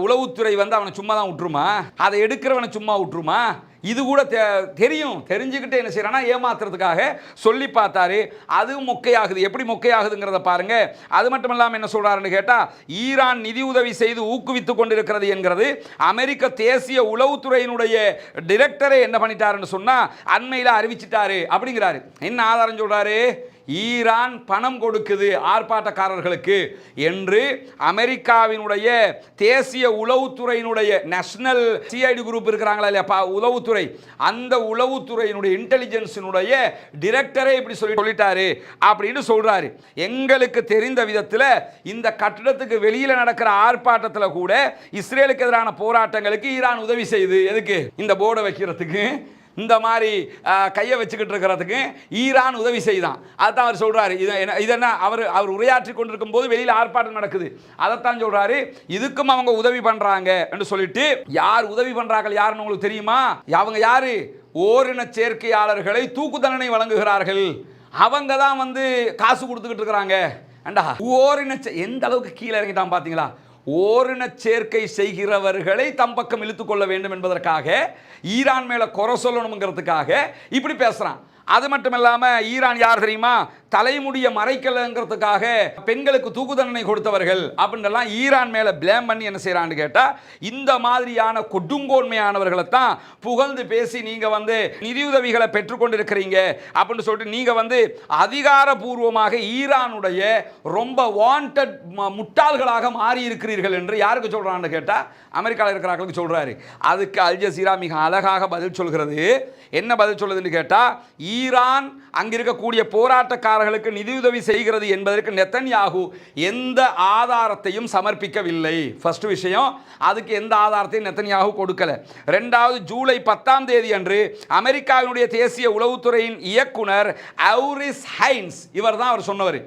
உளவுத்துறை வந்து அவனை சும்மா தான் விட்டுருமா? அதை எடுக்கிறவனை சும்மா விட்டுருமா? இது கூட தெரியும், தெரிஞ்சுக்கிட்டு என்ன செய்யறானா ஏமாத்துறதுக்காக சொல்லி பார்த்தாரு. அது மொக்கையாகுது. எப்படி மொக்கையாகுதுங்கிறத பாருங்க. அது மட்டும் இல்லாமல் என்ன சொல்றாருன்னு கேட்டா, ஈரான் நிதி உதவி செய்து ஊக்குவித்துக் கொண்டிருக்கிறது என்கிறது அமெரிக்க தேசிய உளவுத்துறையினுடைய டைரக்டரே என்ன பண்ணிட்டாருன்னு சொன்னா அண்மையில் அறிவிச்சிட்டாரு அப்படிங்கிறாரு. என்ன ஆதாரம் சொல்றாரு? ஈரான் பணம் கொடுக்குது ஆர்ப்பாட்டக்காரர்களுக்கு என்று அமெரிக்காவினுடைய தேசிய உளவுத்துறையினுடைய நேஷனல் சிஐடி குரூப் இருக்கிறாங்களா இல்லையா உளவுத்துறை, அந்த உளவுத்துறையினுடைய இன்டெலிஜென்ஸினுடைய டைரக்டரே இப்படி சொல்லிட்டாரு அப்படின்னு சொல்றாரு. எங்களுக்கு தெரிந்த விதத்தில் இந்த கட்டிடத்துக்கு வெளியில் நடக்கிற ஆர்ப்பாட்டத்தில் கூட இஸ்ரேலுக்கு எதிரான போராட்டங்களுக்கு ஈரான் உதவி செய்யுது. எதுக்கு? இந்த போர்டை வைக்கிறதுக்கு, இந்த மாதிரி கையை வச்சுக்கிட்டு இருக்கிறதுக்கு ஈரான் உதவி செய்தான். அதைத்தான் அவர் சொல்றாரு. இதென்ன அவர் உரையாற்றி கொண்டிருக்கும் போது வெளியில் ஆர்ப்பாட்டம் நடக்குது, அதைத்தான் சொல்றாரு. இதுக்கும் அவங்க உதவி பண்றாங்க என்று சொல்லிட்டு, யார் உதவி பண்றாங்க யாருன்னு உங்களுக்கு தெரியுமா? அவங்க யாரு? ஓரின சேர்க்கையாளர்களை தூக்கு தண்டனை வழங்குகிறார்கள். அவங்க தான் வந்து காசு கொடுத்துக்கிட்டு இருக்கிறாங்க. அண்டா ஓரின எந்த அளவுக்கு கீழே இறங்கிட்டான் பாத்தீங்களா? ஓரின சேர்க்கை செய்கிறவர்களை தம் பக்கம் இழுத்துக் கொள்ள வேண்டும் என்பதற்காக, ஈரான் மேல குறை சொல்லணுங்கிறதுக்காக இப்படி பேசுறான். அது மட்டும் இல்லாம ஈரான் யார் தெரியுமா? தலைமுடிய மறைக்கலங்கிறதுக்காக பெண்களுக்கு தூக்கு தண்டனை கொடுத்தவர்கள் அப்படின்றலாம் ஈரான் மேல பிளேம் பண்ணி என்ன செய்யறான்னு கேட்டா, இந்த மாதிரியான கொடுங்கோன்மையானவர்களை தான் புகழ்ந்து பேசி நீங்க வந்து நிதியுதவிகளை பெற்றுக்கொண்டிருக்கிறீங்க அப்படின்னு சொல்லிட்டு நீங்க வந்து அதிகாரபூர்வமாக ஈரானுடைய ரொம்ப வாண்டட் முட்டாள்களாக மாறி இருக்கிறீர்கள் என்று யாருக்கு சொல்றான்னு கேட்டா அமெரிக்காவில் இருக்கிறார்களுக்கு சொல்றாரு. அதுக்கு அல் ஜசீரா மிக அழகாக பதில் சொல்கிறது. என்ன பதில் சொல்லுதுன்னு கேட்டா, ஈரான் அங்கிருக்கக்கூடிய போராட்டக்காரர்களுக்கு நிதியுதவி செய்கிறது என்பதற்கு நெத்தன்யாகு எந்த ஆதாரத்தையும் சமர்ப்பிக்கவில்லை. ஃபர்ஸ்ட் விஷயம், அதுக்கு எந்த ஆதாரத்தையும் நெத்தன்யாகு கொடுக்கல. ரெண்டாவது, ஜூலை 10ஆம் தேதி அன்று அமெரிக்காவினுடைய தேசிய உளவுத்துறையின் இயக்குனர் அவுரிஸ் ஹைன்ஸ், இவர் தான் அவர் சொன்னவர்,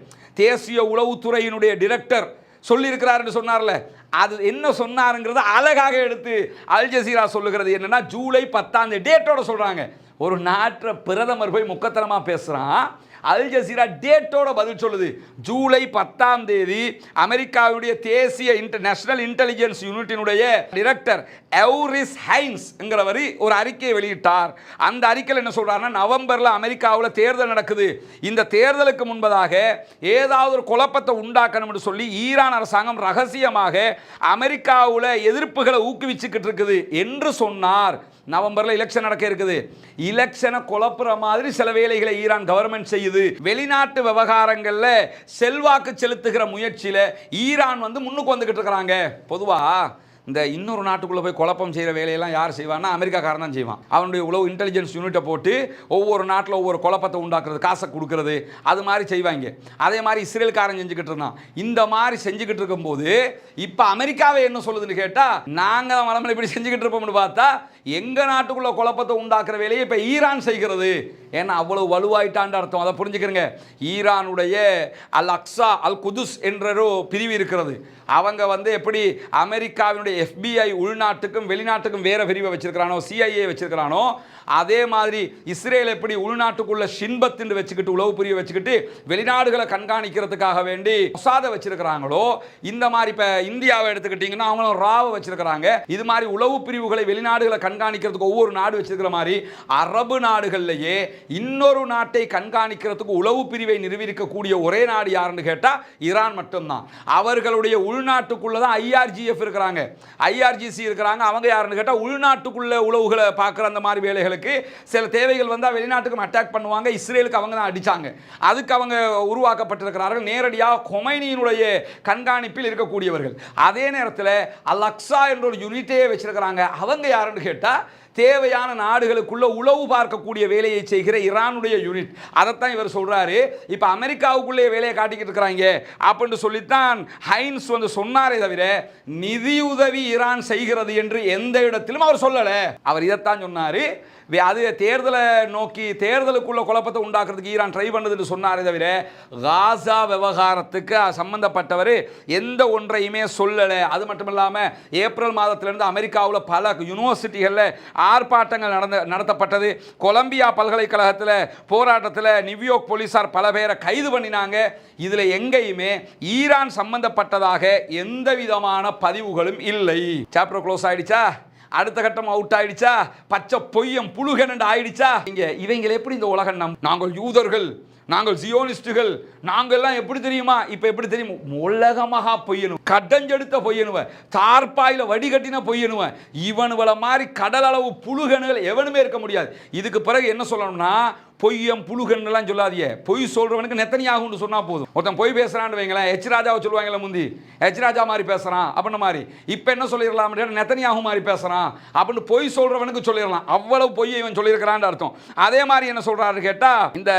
தேசிய உளவுத்துறையினுடைய டைரக்டர் சொல்லியிருக்கிறார் என்று சொன்னார்ல, அது என்ன சொன்னாருங்கிறத அழகாக எடுத்து அல் ஜசீரா சொல்லுகிறது. என்னன்னா, ஜூலை 10ஆம் தேதி டேட்டோட சொல்றாங்க. ஒரு நாட்டு பிரதமர் போய் முக்கத்தனமா பேசுறான், அல் ஜசீரா டேட்டோட பதில் சொல்லுது. ஜூலை 10ஆம் தேதி அமெரிக்காவுடைய தேசிய நேஷனல் இன்டெலிஜென்ஸ் யூனிட்டினுடைய டைரக்டர் அவுரிஸ் ஹைன்ஸ் என்கிறவர் ஒரு அறிக்கையை வெளியிட்டார். அந்த அறிக்கையில் என்ன சொல்றாருன்னா, நவம்பர்ல அமெரிக்காவில் தேர்தல் நடக்குது, இந்த தேர்தலுக்கு முன்பதாக ஏதாவது ஒரு குழப்பத்தை உண்டாக்கணும் என்று சொல்லி ஈரான் அரசாங்கம் ரகசியமாக அமெரிக்காவில் எதிர்ப்புகளை ஊக்குவிச்சுக்கிட்டு இருக்குது என்று சொன்னார். நவம்பர்ல எலெக்ஷன் நடக்க இருக்குது. எலெக்ஷனை குழப்புற மாதிரி சில வேலைகளை ஈரான் கவர்மெண்ட் செய்யுது. வெளிநாட்டு விவகாரங்கள்ல செல்வாக்கு செலுத்துகிற முயற்சியில ஈரான் வந்து முன்னுக்கு வந்துகிட்டு இருக்கிறாங்க. பொதுவா இந்த இன்னொரு நாட்டுக்குள்ளே போய் குழப்பம் செய்கிற வேலையெல்லாம் யார் செய்வான்னா அமெரிக்காக்காரன் தான் செய்வான். அவனுடைய உளவு இன்டெலிஜென்ஸ் யூனிட்டை போட்டு ஒவ்வொரு நாட்டில் ஒவ்வொரு குழப்பத்தை உண்டாக்குறது, காசை கொடுக்கறது, அது மாதிரி செய்வாங்க. அதே மாதிரி இஸ்ரேல்காரன் செஞ்சுக்கிட்டு இருந்தான். இந்த மாதிரி செஞ்சுக்கிட்டு இருக்கும்போது இப்போ அமெரிக்காவை என்ன சொல்லுதுன்னு கேட்டால், நாங்கள் வளமையில் இப்படி செஞ்சுக்கிட்டு இருப்போம்னு பார்த்தா எங்கள் நாட்டுக்குள்ளே குழப்பத்தை உண்டாக்குற வேலையை இப்போ ஈரான் செய்கிறது ஏன்னா அவ்வளவு வலுவாயிட்டான்னு அர்த்தம். அதை புரிஞ்சுக்கிறங்க. ஈரானுடைய அல் அக்ஸா அல் குதுஸ் என்ற பிரிவு இருக்கிறது. அவங்க வந்து எப்படி அமெரிக்காவினுடைய FBI உள்நாட்டுக்கும் வெளிநாட்டுக்கும் வேற பிரிவை வச்சிருக்கிறானோ, CIA வச்சிருக்கிறானோ, அதே மாதிரி இஸ்ரேல் எப்படி உள்நாட்டுக்குள்ள ஷின்பத் என்று வச்சுக்கிட்டு உளவு பிரிவை வச்சுக்கிட்டு வெளிநாடுகளை கண்காணிக்கிறதுக்காக வேண்டி மொசாதை வச்சிருக்கிறாங்களோ, இந்த மாதிரி இப்ப இந்தியாவை எடுத்துக்கிட்டீங்கன்னா அவங்களும் ராவை வச்சிருக்கிறாங்க. இது மாதிரி உளவு பிரிவுகளை வெளிநாடுகளை கண்காணிக்கிறதுக்கு ஒவ்வொரு நாடு வச்சிருக்கிற மாதிரி அரபு நாடுகள்லயே இன்னொரு நாட்டை கண்காணிக்கிறதுக்கு உளவு பிரிவை நிறுவியிருக்கக்கூடிய ஒரே நாடு யாருன்னு கேட்டா ஈரான் மட்டும்தான். அவர்களுடைய உள்நாட்டுக்குள்ளதான் IRGF இருக்கிறாங்க, IRGC இருக்கிறாங்க. அவங்க யாருன்னு கேட்டா உள்நாட்டுக்குள்ள உளவுகளை பார்க்குற அந்த மாதிரி வேலைகளுக்கு சில தேவைகள் வந்தா வெளிநாட்டுக்கும் அட்டாக் பண்ணுவாங்க. இஸ்ரேலுக்கு அவங்க தான் அடிச்சாங்க. அதுக்கு அவங்க உருவாக்கப்பட்டிருக்கிறார்கள். நேரடியாக கொமைனியினுடைய கண்காணிப்பில் இருக்கக்கூடியவர்கள். அதே நேரத்தில் அல் அக்ஸா என்ற ஒரு யூனிட்டே வச்சிருக்கிறாங்க. அவங்க யாருன்னு கேட்டா தேவையான நாடுகளுக்குள்ள உளவு பார்க்கக்கூடிய வேலையை செய்கிற ஈரானுடைய யூனிட். அதைத்தான் இவர் சொல்றாரு. இப்ப அமெரிக்காவுக்குள்ளே வேலையை காட்டிக்கிட்டு இருக்கிறாங்க அப்படின்னு சொல்லித்தான் ஹைன்ஸ் வந்து சொன்னாரே தவிர நிதியுதவி ஈரான் செய்கிறது என்று எந்த இடத்திலும் அவர் சொல்லல. அவர் இதைத்தான் சொன்னாரு. அது தேர்தலை நோக்கி தேர்தலுக்குள்ள குழப்பத்தை உண்டாக்குறதுக்கு ஈரான் ட்ரை பண்ணதுன்னு சொன்னாரே தவிர காசா விவகாரத்துக்கு சம்பந்தப்பட்டவர் எந்த ஒன்றையுமே சொல்லலை. அது மட்டும் இல்லாமல் ஏப்ரல் மாதத்திலிருந்து அமெரிக்காவில் பல யூனிவர்சிட்டிகளில் ஆர்ப்பாட்டங்கள் நடத்தப்பட்டது. கொலம்பியா பல்கலைக்கழகத்தில் போராட்டத்தில் நியூயார்க் போலீசார் பல பேரை கைது பண்ணினாங்க. இதில் எங்கேயுமே ஈரான் சம்பந்தப்பட்டதாக எந்த விதமான பதிவுகளும் இல்லை. சாப்டர் க்ளோஸ் ஆயிடுச்சா? அடுத்த கட்டம் அவுட் ஆயிடுச்சா? பச்சை பொய்யம் புழுகன் ஆயிடுச்சா? இவங்க எப்படி இந்த உலகம் நாங்கள் யூதர்கள், நாங்கள் ஜியோனிஸ்டுகள், நாங்கள்லாம் எப்படி தெரியுமா? இப்போ எப்படி தெரியும்? உலகமாக பொய்யணும், கடஞ்செடுத்த பொய்யணுவ, தார்பாயில் வடிகட்டின பொய்யணுவ, இவனுவள மாதிரி கடல் அளவு புழுகனுகள் எவனுமே இருக்க முடியாது. இதுக்கு பிறகு என்ன சொல்லணும்னா, பொய்யம் புழுகன்லாம் சொல்லாதியே. பொய் சொல்றவனுக்கு நெத்தனியாகும்னு சொன்னா போதும். ஒருத்தன் பொய் பேசுறான்னு வைங்களேன், எச் ராஜாவை சொல்லுவாங்களே முந்தி, எச் ராஜா மாதிரி பேசுறான் அப்படின்னு மாதிரி. இப்போ என்ன சொல்லிடலாம்? நெத்தனியாகு மாதிரி பேசுறான் அப்படின்னு பொய் சொல்றவனுக்கு சொல்லிடலாம். அவ்வளவு பொய்யை இவன் சொல்லியிருக்கிறான்னு அர்த்தம். அதே மாதிரி என்ன சொல்றாரு கேட்டா, இந்த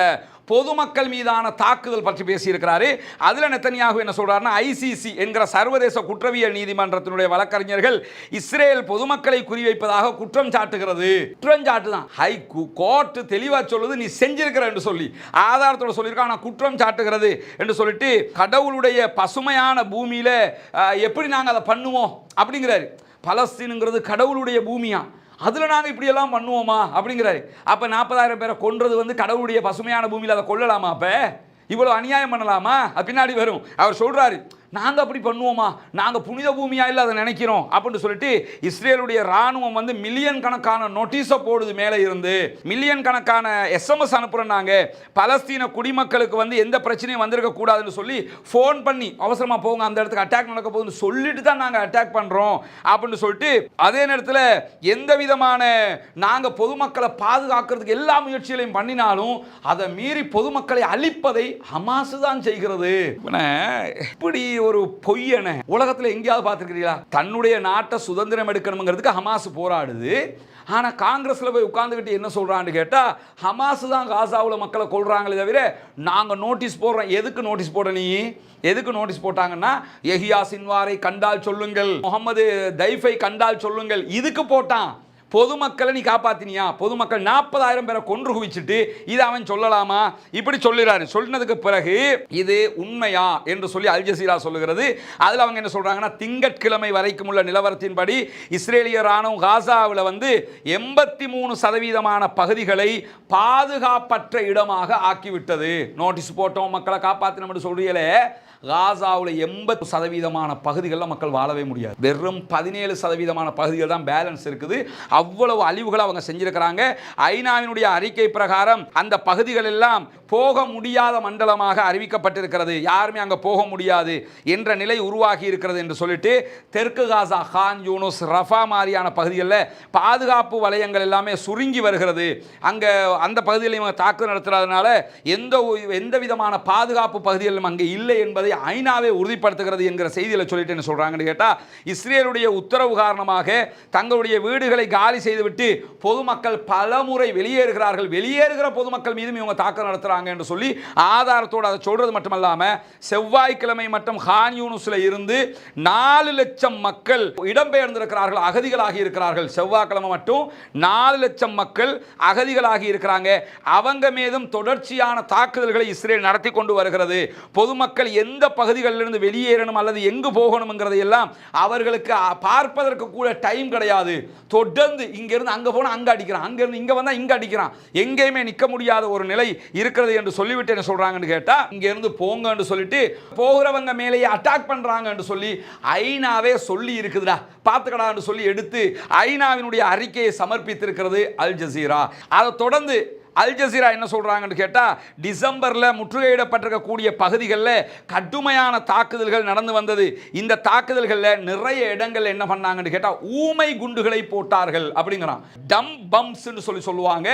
பொதுமக்கள் மீதான தாக்குதல் பற்றி பேசியிருக்கிறாரு. அதில் நெத்தனியாகு என்ன சொல்றாருன்னா, ICC என்கிற சர்வதேச குற்றவியல் நீதிமன்றத்தினுடைய வழக்கறிஞர்கள் இஸ்ரேல் பொதுமக்களை குறிவைப்பதாக குற்றம் சாட்டுகிறது. குற்றம் சாட்டு தான், ஹை கோர்ட் தெளிவா சொல்லுது, நீ செஞ்சிருக்கிற என்று சொல்லி ஆதாரத்தோட சொல்லியிருக்கா. ஆனால் குற்றம் சாட்டுகிறது என்று சொல்லிட்டு கடவுளுடைய பசுமையான பூமியில எப்படி நாங்கள் அதை பண்ணுவோம் அப்படிங்கிறாரு. பலஸ்தீனுங்கிறது கடவுளுடைய பூமியா, அதில் நாங்கள் இப்படியெல்லாம் பண்ணுவோமா அப்படிங்கிறாரு. அப்போ 40,000 பேரை கொன்றது வந்து கடவுளுடைய பசுமையான பூமியில் அதை கொள்ளலாமா? அப்போ இவ்வளோ அநியாயம் பண்ணலாமா? அது பின்னாடி வரும். அவர் சொல்கிறாரு, நாங்கள் அப்படி பண்ணுவோமா, நாங்கள் புனித பூமியாக இல்லை அதை நினைக்கிறோம் அப்படின்னு சொல்லிட்டு இஸ்ரேலுடைய இராணுவம் வந்து மில்லியன் கணக்கான நோட்டீஸை போடுது. மேலே இருந்து மில்லியன் கணக்கான SMS அனுப்புகிறோம். நாங்கள் பலஸ்தீன குடிமக்களுக்கு வந்து எந்த பிரச்சனையும் வந்திருக்க கூடாதுன்னு சொல்லி ஃபோன் பண்ணி அவசரமாக போங்க, அந்த இடத்துக்கு அட்டாக் நடக்க போகுதுன்னு சொல்லிட்டு தான் நாங்கள் அட்டாக் பண்ணுறோம் அப்படின்னு சொல்லிட்டு, அதே நேரத்தில் எந்த விதமான நாங்கள் பொதுமக்களை பாதுகாக்கிறதுக்கு எல்லா முயற்சிகளையும் பண்ணினாலும் அதை மீறி பொதுமக்களை அழிப்பதை ஹமாஸ் தான் செய்கிறது. இப்படி ஒரு பொய்யன உலகத்தில் எங்கேயாவது பார்த்துருக்கிறீங்களா? தன்னுடைய நாட்டை சுதந்திரம் எடுக்கணுங்கிறதுக்கு ஹமாஸ் போராடுது. ஆனால் காங்கிரஸில் போய் உட்கார்ந்துக்கிட்டு என்ன சொல்கிறான்னு கேட்டால், ஹமாஸ் தான் காசாவில் மக்களை கொள்றாங்களே தவிர நாங்கள் நோட்டீஸ் போடுறோம். எதுக்கு நோட்டீஸ் போட? நீ எதுக்கு நோட்டீஸ் போட்டாங்கன்னா, யஹ்யா சின்வாரை கண்டால் சொல்லுங்கள், முகமது தைஃபை கண்டால் சொல்லுங்கள். இதுக்கு போட்டான். பொதுமக்களை நீ காப்பாத்தினியா? பொதுமக்கள் 40,000 பேரை கொன்று குவிச்சிட்டு இதை அவன் சொல்லலாமா? இப்படி சொல்லுறாரு. சொன்னதுக்கு பிறகு இது உண்மையா என்று சொல்லி அல் ஜசீரா சொல்லுகிறது. அதில் அவங்க என்ன சொல்றாங்கன்னா, திங்கட்கிழமை வரைக்கும் உள்ள நிலவரத்தின்படி இஸ்ரேலிய ராணுவம் காசாவில் வந்து 83% பகுதிகளை பாதுகாப்பற்ற இடமாக ஆக்கிவிட்டது. நோட்டீஸ் போட்டோம், மக்களை காப்பாற்றினோம் சொல்றீங்களே, காசாவில் 80% பகுதிகளில் மக்கள் வாழவே முடியாது. வெறும் 17% பகுதிகள் தான் பேலன்ஸ் இருக்குது. அவ்வளவு அழிவுகளை அவங்க செஞ்சிருக்கிறாங்க. ஐநாவினுடைய அறிக்கை பிரகாரம் அந்த பகுதிகள் எல்லாம் போக முடியாத மண்டலமாக அறிவிக்கப்பட்டிருக்கிறது. யாருமே அங்கே போக முடியாது என்ற நிலை உருவாகி இருக்கிறது என்று சொல்லிட்டு, தெற்கு காசா, கான் யூனுஸ், ரஃபா மாதிரியான பகுதிகளில் பாதுகாப்பு வலயங்கள் எல்லாமே சுருங்கி வருகிறது. அங்கே அந்த பகுதியில் இவங்க தாக்குதல் நடத்துறதுனால எந்த விதமான பாதுகாப்பு பகுதிகளும் அங்கே இல்லை என்பதை ஐநாவே உறுதிப்படுத்துகிறது என்கிற செய்தியில் சொல்லிட்டு என்ன சொல்றாங்கன்னு கேட்டா, இஸ்ரேலுடைய உத்தரவு காரணமாக தங்களுடைய வீடுகளை காலி செய்துவிட்டு பொதுமக்கள் பல முறை வெளியேறுகிறார்கள். வெளியேறுகிற பொதுமக்கள் மீதும் இவங்க தாக்குதல் நடத்துறாங்க. போட்டிருக்கிறாங்க என்று சொல்லி ஆதாரத்தோடு அதை சொல்றது மட்டுமல்லாம செவ்வாய்க்கிழமை மட்டும் கான் யூனிஸ்ல இருந்து 4 லட்சம் மக்கள் இடம்பெயர்ந்திருக்கிறார்கள், அகதிகளாகி இருக்கிறார்கள். செவ்வாய்க்கிழமை மட்டும் 4 லட்சம் மக்கள் அகதிகளாகி இருக்கிறாங்க. அவங்க மீதும் தொடர்ச்சியான தாக்குதல்களை இஸ்ரேல் நடத்தி கொண்டு வருகிறது. பொதுமக்கள் எந்த பகுதிகளிலிருந்து வெளியேறணும் அல்லது எங்கு போகணும்ங்கிறதை எல்லாம் அவர்களுக்கு பார்ப்பதற்கு கூட டைம் கிடையாது. தொடர்ந்து இங்கிருந்து அங்க போனா அங்க அடிக்கிறான், அங்கிருந்து இங்க வந்தா இங்க அடிக்கிறான், எங்கேயுமே நிற்க முடியாத ஒரு நிலை இருக்கிறது என்று சொல்லிவிட்டு என்ன சொல்றாங்கன்னு கேட்டா, இங்க இருந்து போங்கன்னு சொல்லிட்டு போகிறவங்க மேலேயே அட்டாக் பண்றாங்கன்னு சொல்லி ஐநாவே சொல்லி இருக்குதுடா, பார்த்துக்கடான்னு சொல்லி எடுத்து ஐநாவினுடைய அறிக்கையை சமர்ப்பித்திருக்கிறது அல் ஜசீரா. அதை தொடர்ந்து அல் ஜசீரா என்ன சொல்றாங்கன்னு கேட்டா, டிசம்பர்ல முற்றுகையிடப்பட்டிருக்கக்கூடிய பகுதிகளில் கடுமையான தாக்குதல்கள் நடந்து வந்தது. இந்த தாக்குதல்களில் நிறைய இடங்கள் என்ன பண்ணாங்கன்னு கேட்டா ஊமை குண்டுகளை போட்டார்கள் அப்படிங்கிறான். டம் பம்ப்ஸ் சொல்லி சொல்லுவாங்க.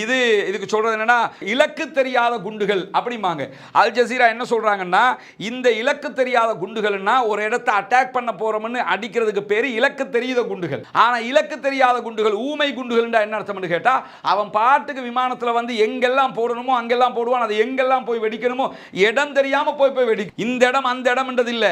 இதுக்கு சொல்றது என்னன்னா இலக்கு தெரியாத குண்டுகள் அப்படிம்பாங்க. அல் ஜசீரா என்ன சொல்றாங்கன்னா, இந்த இலக்கு தெரியாத குண்டுகள்னா ஒரு இடத்தை அட்டாக் பண்ண போறோம்னு அடிக்கிறதுக்கு பேரு இலக்கு தெரியாத குண்டுகள். ஆனா இலக்கு தெரியாத குண்டுகள் ஊமை குண்டுகள் என்ன அர்த்தம்னு கேட்டா, அவன் பாட்டுக்கு விமானத்தில் வந்து எங்கெல்லாம் போடணுமோ அங்கெல்லாம் போடுவான், அது எங்கெல்லாம் போய் வெடிக்கணுமோ இடம் தெரியாம போய் வெடி, இந்த இடம் அந்த இடம்ன்றது இல்ல,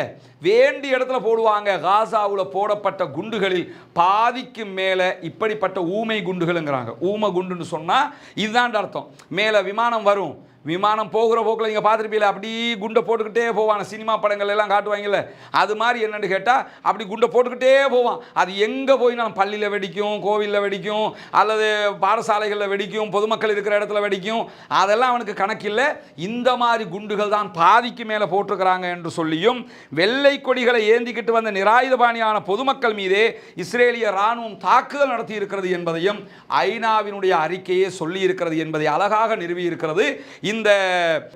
வேண்டிய இடத்துல போடுவாங்க. காசாவில் போடப்பட்ட குண்டுகளில் பாதிக்கு மேல இப்படிப்பட்ட ஊமை குண்டுகள்ங்கிறாங்க. ஊமை குண்டுன்னு சொன்னா இதுதான் அர்த்தம். மேல விமானம் வரும், விமானம் போகிற போக்கில் நீங்கள் பார்த்துருப்பீங்களா, அப்படி குண்டை போட்டுக்கிட்டே போவான். சினிமா படங்கள் எல்லாம் காட்டுவாங்கல்ல, அது மாதிரி என்னன்னு கேட்டால் அப்படி குண்டை போட்டுக்கிட்டே போவான். அது எங்கே போயினாலும் பள்ளியில் வெடிக்கும், கோவிலில் வெடிக்கும், அல்லது பாடசாலைகளில் வெடிக்கும், பொதுமக்கள் இருக்கிற இடத்துல வெடிக்கும், அதெல்லாம் அவனுக்கு கணக்கில்லை. இந்த மாதிரி குண்டுகள் தான் பாதிக்கு மேலே போட்டிருக்கிறாங்க என்று சொல்லியும், வெள்ளை கொடிகளை ஏந்திக்கிட்டு வந்த நிராயுதபாணியான பொதுமக்கள் மீதே இஸ்ரேலிய இராணுவம் தாக்குதல் நடத்தி இருக்கிறது என்பதையும் ஐநாவினுடைய அறிக்கையே சொல்லி இருக்கிறது என்பதை அழகாக நிறுவி இருக்கிறது இந்த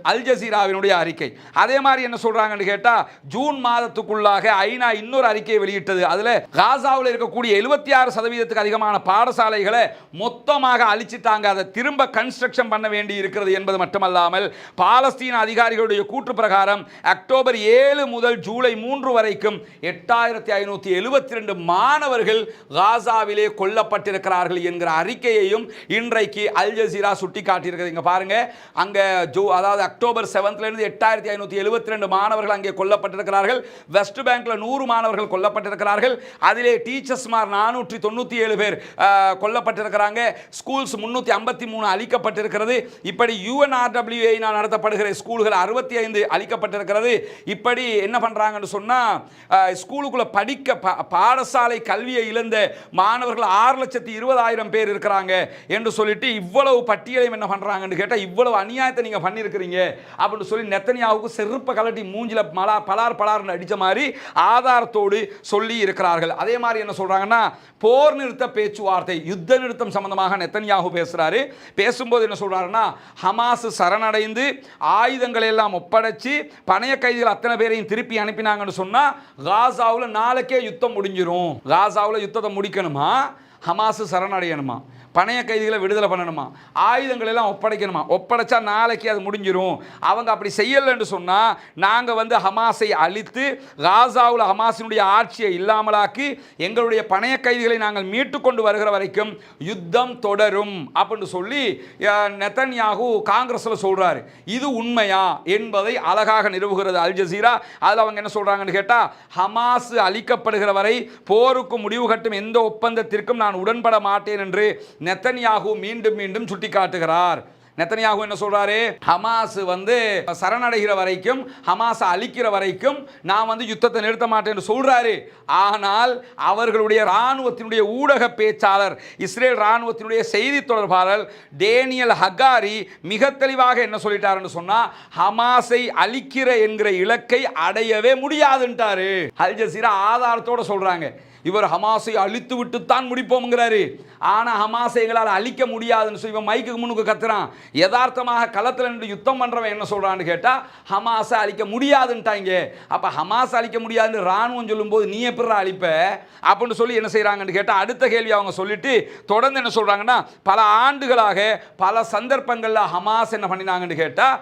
அல் ஜசீராவினுடைய அறிக்கை. அதே மாதிரி என்ன சொல்றாங்கன்னு கேட்டா, ஜூன் மாதத்துக்குள்ளாக ஐநா இன்னொரு அறிக்கையை வெளியிட்டது. அதுல காசாவில் இருக்கக்கூடிய 76% அதிகமான பாடசாலைகளை மொத்தமாக அழிச்சிட்டாங்க, அதை திரும்ப கன்ஸ்ட்ரக்ஷன் பண்ண வேண்டி இருக்கிறது என்பது மட்டுமல்லாமல், பாலஸ்தீன அதிகாரிகளுடைய கூற்று பிரகாரம் அக்டோபர் 7 முதல் ஜூலை 3 வரைக்கும் 8572 மாணவர்கள் காசாவிலே கொல்லப்பட்டிருக்கிறார்கள் என்கிற அறிக்கையையும் இன்றைக்கு அல் ஜசீரா சுட்டிக்காட்டியிருக்கிறது. இங்க பாருங்க, அங்க அதாவது அக்டோபர் 7 இருந்து 8572 மாணவர்கள் அங்கே கொல்லப்பட்டிருக்கிறார்கள். வெஸ்ட் பேங்க்ல 100 மாணவர்கள் கொல்லப்பட்டிருக்கிறார்கள். அதிலே டீச்சர்ஸ் 497 பேர் கொல்லப்பட்டிருக்கிறாங்க. ஸ்கூல்ஸ் 353 அழிக்கப்பட்டிருக்கிறது. இப்படி UNRWA நடத்தப்படுகிற ஸ்கூல்கள் 65 அழிக்கப்பட்டிருக்கிறது. இப்படி என்ன பண்றாங்கன்னு சொன்னா, ஸ்கூலுக்குள்ள படிக்க பாடசாலை கல்வியை இழந்த மாணவர்கள் 6,20,000 பேர் இருக்கிறாங்க என்று சொல்லிட்டு இவ்வளவு பட்டியலையும் என்ன பண்றாங்கன்னு கேட்டா, இவ்வளவு அநியாயத்தை நீங்க பண்ணிருக்கிறீங்க அப்படின்னு சொல்லி நெத்தனியாவுக்கு செருப்ப கலட்டி மூஞ்சில பலார் அடிச்ச மாதிரி ஆதாரத்தோடு சொல்லி இருக்கிறார்கள். அதே மாதிரி என்ன சொல்றாங்கன்னா, போர் நிறுத்த பேச்சுவார்த்தை, யுத்த நிறுத்தம் சம்பந்தமாக நெத்தனியாகு பேசுறாரு. பேசும்போது என்ன சொல்றாருன்னா, ஹமாஸ் சரணடைந்து ஆயுதங்களை எல்லாம் ஒப்படைச்சு பணைய கைதிகள் அத்தனை பேரையும் திருப்பி அனுப்பினாங்கன்னு சொன்னா காசாவில் நாளைக்கே யுத்தம் முடிஞ்சிரும். காசாவில் யுத்தத்தை முடிக்கணுமா, ஹமாஸ் சரணடையணுமா, பணைய கைதிகளை விடுதலை பண்ணணுமா, ஆயுதங்கள் எல்லாம் ஒப்படைக்கணுமா, ஒப்படைச்சா நாளைக்கு அது முடிஞ்சிரும். அவங்க அப்படி செய்யலைன்னு சொன்னா நாங்கள் வந்து ஹமாஸை அழித்து காசாவில் ஹமாஸினுடைய ஆட்சியை இல்லாமலாக்கி எங்களுடைய பணைய கைதிகளை நாங்கள் மீட்டு கொண்டு வருகிற வரைக்கும் யுத்தம் தொடரும் அப்படின்னு சொல்லி நெத்தன்யாகு காங்கிரஸ்ல சொல்றாரு. இது உண்மையா என்பதை அழகாக நிறுவுகிறது அல் ஜசீரா. அதில் அவங்க என்ன சொல்றாங்கன்னு கேட்டா, ஹமாஸ் அழிக்கப்படுகிற வரை போருக்கு முடிவு கட்டும் எந்த ஒப்பந்தத்திற்கும் நான் உடன்பட மாட்டேன் என்று நெத்தன்யாகு மீண்டும் மீண்டும் சுட்டிக்காட்டுகிறார். நெத்தன்யாகு என்ன சொல்றாரு, ஹமாஸ் வந்து சரணடைகிற வரைக்கும், ஹமாஸ் அழிக்கிற வரைக்கும் நான் வந்து யுத்தத்தை நிறுத்த மாட்டேன்னு சொல்றாரு. ஆனால் அவர்களுடைய இராணுவத்தினுடைய ஊடக பேச்சாளர், இஸ்ரேல் இராணுவத்தினுடைய செய்தி தொடர்பாளர் டேனியல் ஹகாரி மிக தெளிவாக என்ன சொல்லிட்டாருன்னு சொன்னா, ஹமாஸை அழிக்கிற என்கிற இலக்கை அடையவே முடியாதுன்ட்டாரு. அல் ஜசீரா ஆதாரத்தோட சொல்றாங்க. இவர் ஹமாஸை அழித்து விட்டு தான் முடிப்போம்ங்கிறாரு. ஆனால் ஹமாஸை எங்களால் அழிக்க முடியாதுன்னு சொல்லி இவன் மைக்கு முன்னுக்கு கத்துறான். யதார்த்தமாக களத்தில் நின்று யுத்தம் பண்ணுறவன் என்ன சொல்கிறான்னு கேட்டால், ஹமாஸை அழிக்க முடியாதுன்ட்டாங்க. அப்போ ஹமாஸ் அழிக்க முடியாதுன்னு இராணுவம் சொல்லும்போது நீ எப்படி அழிப்ப அப்படின்னு சொல்லி என்ன செய்கிறாங்கன்னு கேட்டால், அடுத்த கேள்வி அவங்க சொல்லிட்டு தொடர்ந்து என்ன சொல்கிறாங்கன்னா, பல ஆண்டுகளாக பல சந்தர்ப்பங்களில் ஹமாஸ் என்ன பண்ணினாங்கன்னு கேட்டால்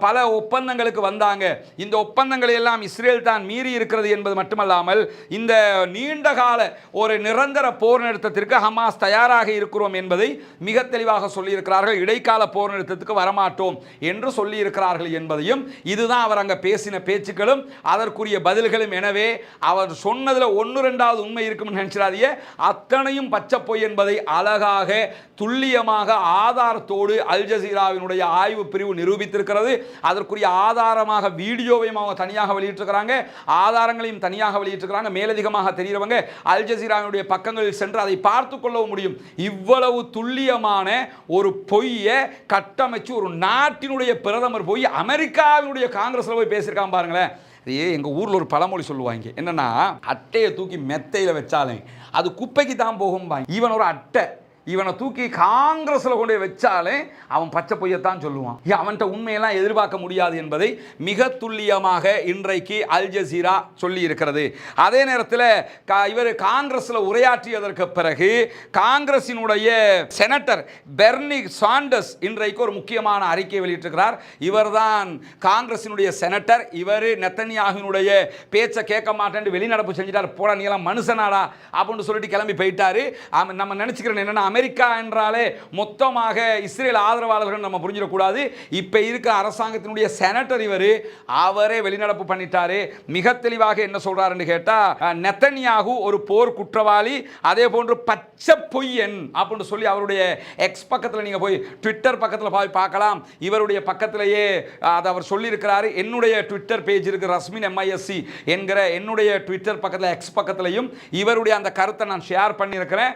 பல ஒப்பந்தங்களுக்கு வந்தாங்க. இந்த ஒப்பந்தங்களை எல்லாம் இஸ்ரேல் தான் மீறி இருக்கிறது என்பது மட்டுமல்லாமல், இந்த நீண்ட கால ஒரு நிரந்தர போர் நிறுத்தத்திற்கு ஹமாஸ் தயாராக இருக்கிறோம் என்பதை மிக தெளிவாக சொல்லியிருக்கிறார்கள். இடைக்கால போர் நிறுத்தத்துக்கு வரமாட்டோம் என்று சொல்லியிருக்கிறார்கள் என்பதையும், இதுதான் அவர் அங்கே பேசின பேச்சுக்களும் அதற்குரிய பதில்களும். எனவே அவர் சொன்னதில் 1-2 உண்மை இருக்கும்னு நினைச்சிடாதீங்க, அத்தனையும் பச்சை பொய் என்பதை அழகாக துல்லியமாக ஆதாரத்தோடு அல் ஜசீராவினுடைய ஆய்வு பிரிவு நிரூபித்திருக்கிறது. அதற்குரிய ஆதாரமாக வீடியோவையும் அவங்க தனியாக வெளியிட்டிருக்கிறாங்க, ஆதாரங்களையும் தனியாக வெளியிட்டிருக்கிறாங்க. மேலதிகமாக தெரிகிறவங்க அல் ஜசீராவினுடைய பக்கங்களில் சென்று அதை பார்த்து கொள்ளவும் முடியும். இவ்வளவு துல்லியமான ஒரு பொய்யை கட்டமைச்சு ஒரு நாட்டினுடைய பிரதமர் போய் அமெரிக்காவினுடைய காங்கிரஸ்ல போய் பேசியிருக்கான் பாருங்களேன். எங்கள் ஊரில் ஒரு பழமொழி சொல்லுவாங்க, என்னன்னா அட்டையை தூக்கி மெத்தையில் வச்சாலே அது குப்பைக்கு தான் போகும்பாங்க. இவன் ஒரு அட்டை, இவனை தூக்கி காங்கிரஸில் கொண்டு வச்சாலே அவன் பச்சை பொய்யத்தான் சொல்லுவான். அவன்கிட்ட உண்மையெல்லாம் எதிர்பார்க்க முடியாது என்பதை மிக துல்லியமாக இன்றைக்கு அல் ஜசீரா சொல்லி இருக்கிறது. அதே நேரத்தில் இவர் காங்கிரஸில் உரையாற்றியதற்கு பிறகு காங்கிரசினுடைய செனட்டர் பெர்னி சாண்டர்ஸ் இன்றைக்கு ஒரு முக்கியமான அறிக்கை வெளியிட்டிருக்கிறார். இவர்தான் காங்கிரசினுடைய செனட்டர். இவர் நெத்தன்யாகுவினுடைய பேச்சை கேட்க மாட்டேன்னு வெளிநடப்பு செஞ்சிட்டார். போட நீலாம் மனுஷனாடா அப்படின்னு சொல்லிட்டு கிளம்பி போயிட்டாரு. நம்ம நினைச்சுக்கிறேன் என்னன்னா, அமெரிக்கா என்றாலே மொத்தமாக இஸ்ரேல் ஆதரவாளர்கள் நம்ம புரிஞ்சிடக்கூடாது. இப்போ இருக்க அரசாங்கத்தினுடைய செனட்டர் இவர், அவரே வெளிநடப்பு பண்ணிட்டாரு. மிக தெளிவாக என்ன சொல்றாருன்னு கேட்டா, நெத்தன்யாகு ஒரு போர் குற்றவாளி, அதே போன்று பச்சை பொய்யன் அப்படின்னு சொல்லி அவருடைய எக்ஸ் பக்கத்தில் நீங்க போய் ட்விட்டர் பக்கத்தில் போய் பார்க்கலாம். இவருடைய பக்கத்திலேயே அதை அவர் சொல்லியிருக்கிறாரு. என்னுடைய ட்விட்டர் பேஜ் இருக்கு, ரஸ்மின் MISC என்கிற என்னுடைய ட்விட்டர் பக்கத்தில் எக்ஸ் பக்கத்திலையும் இவருடைய அந்த கருத்தை நான் ஷேர் பண்ணியிருக்கிறேன்.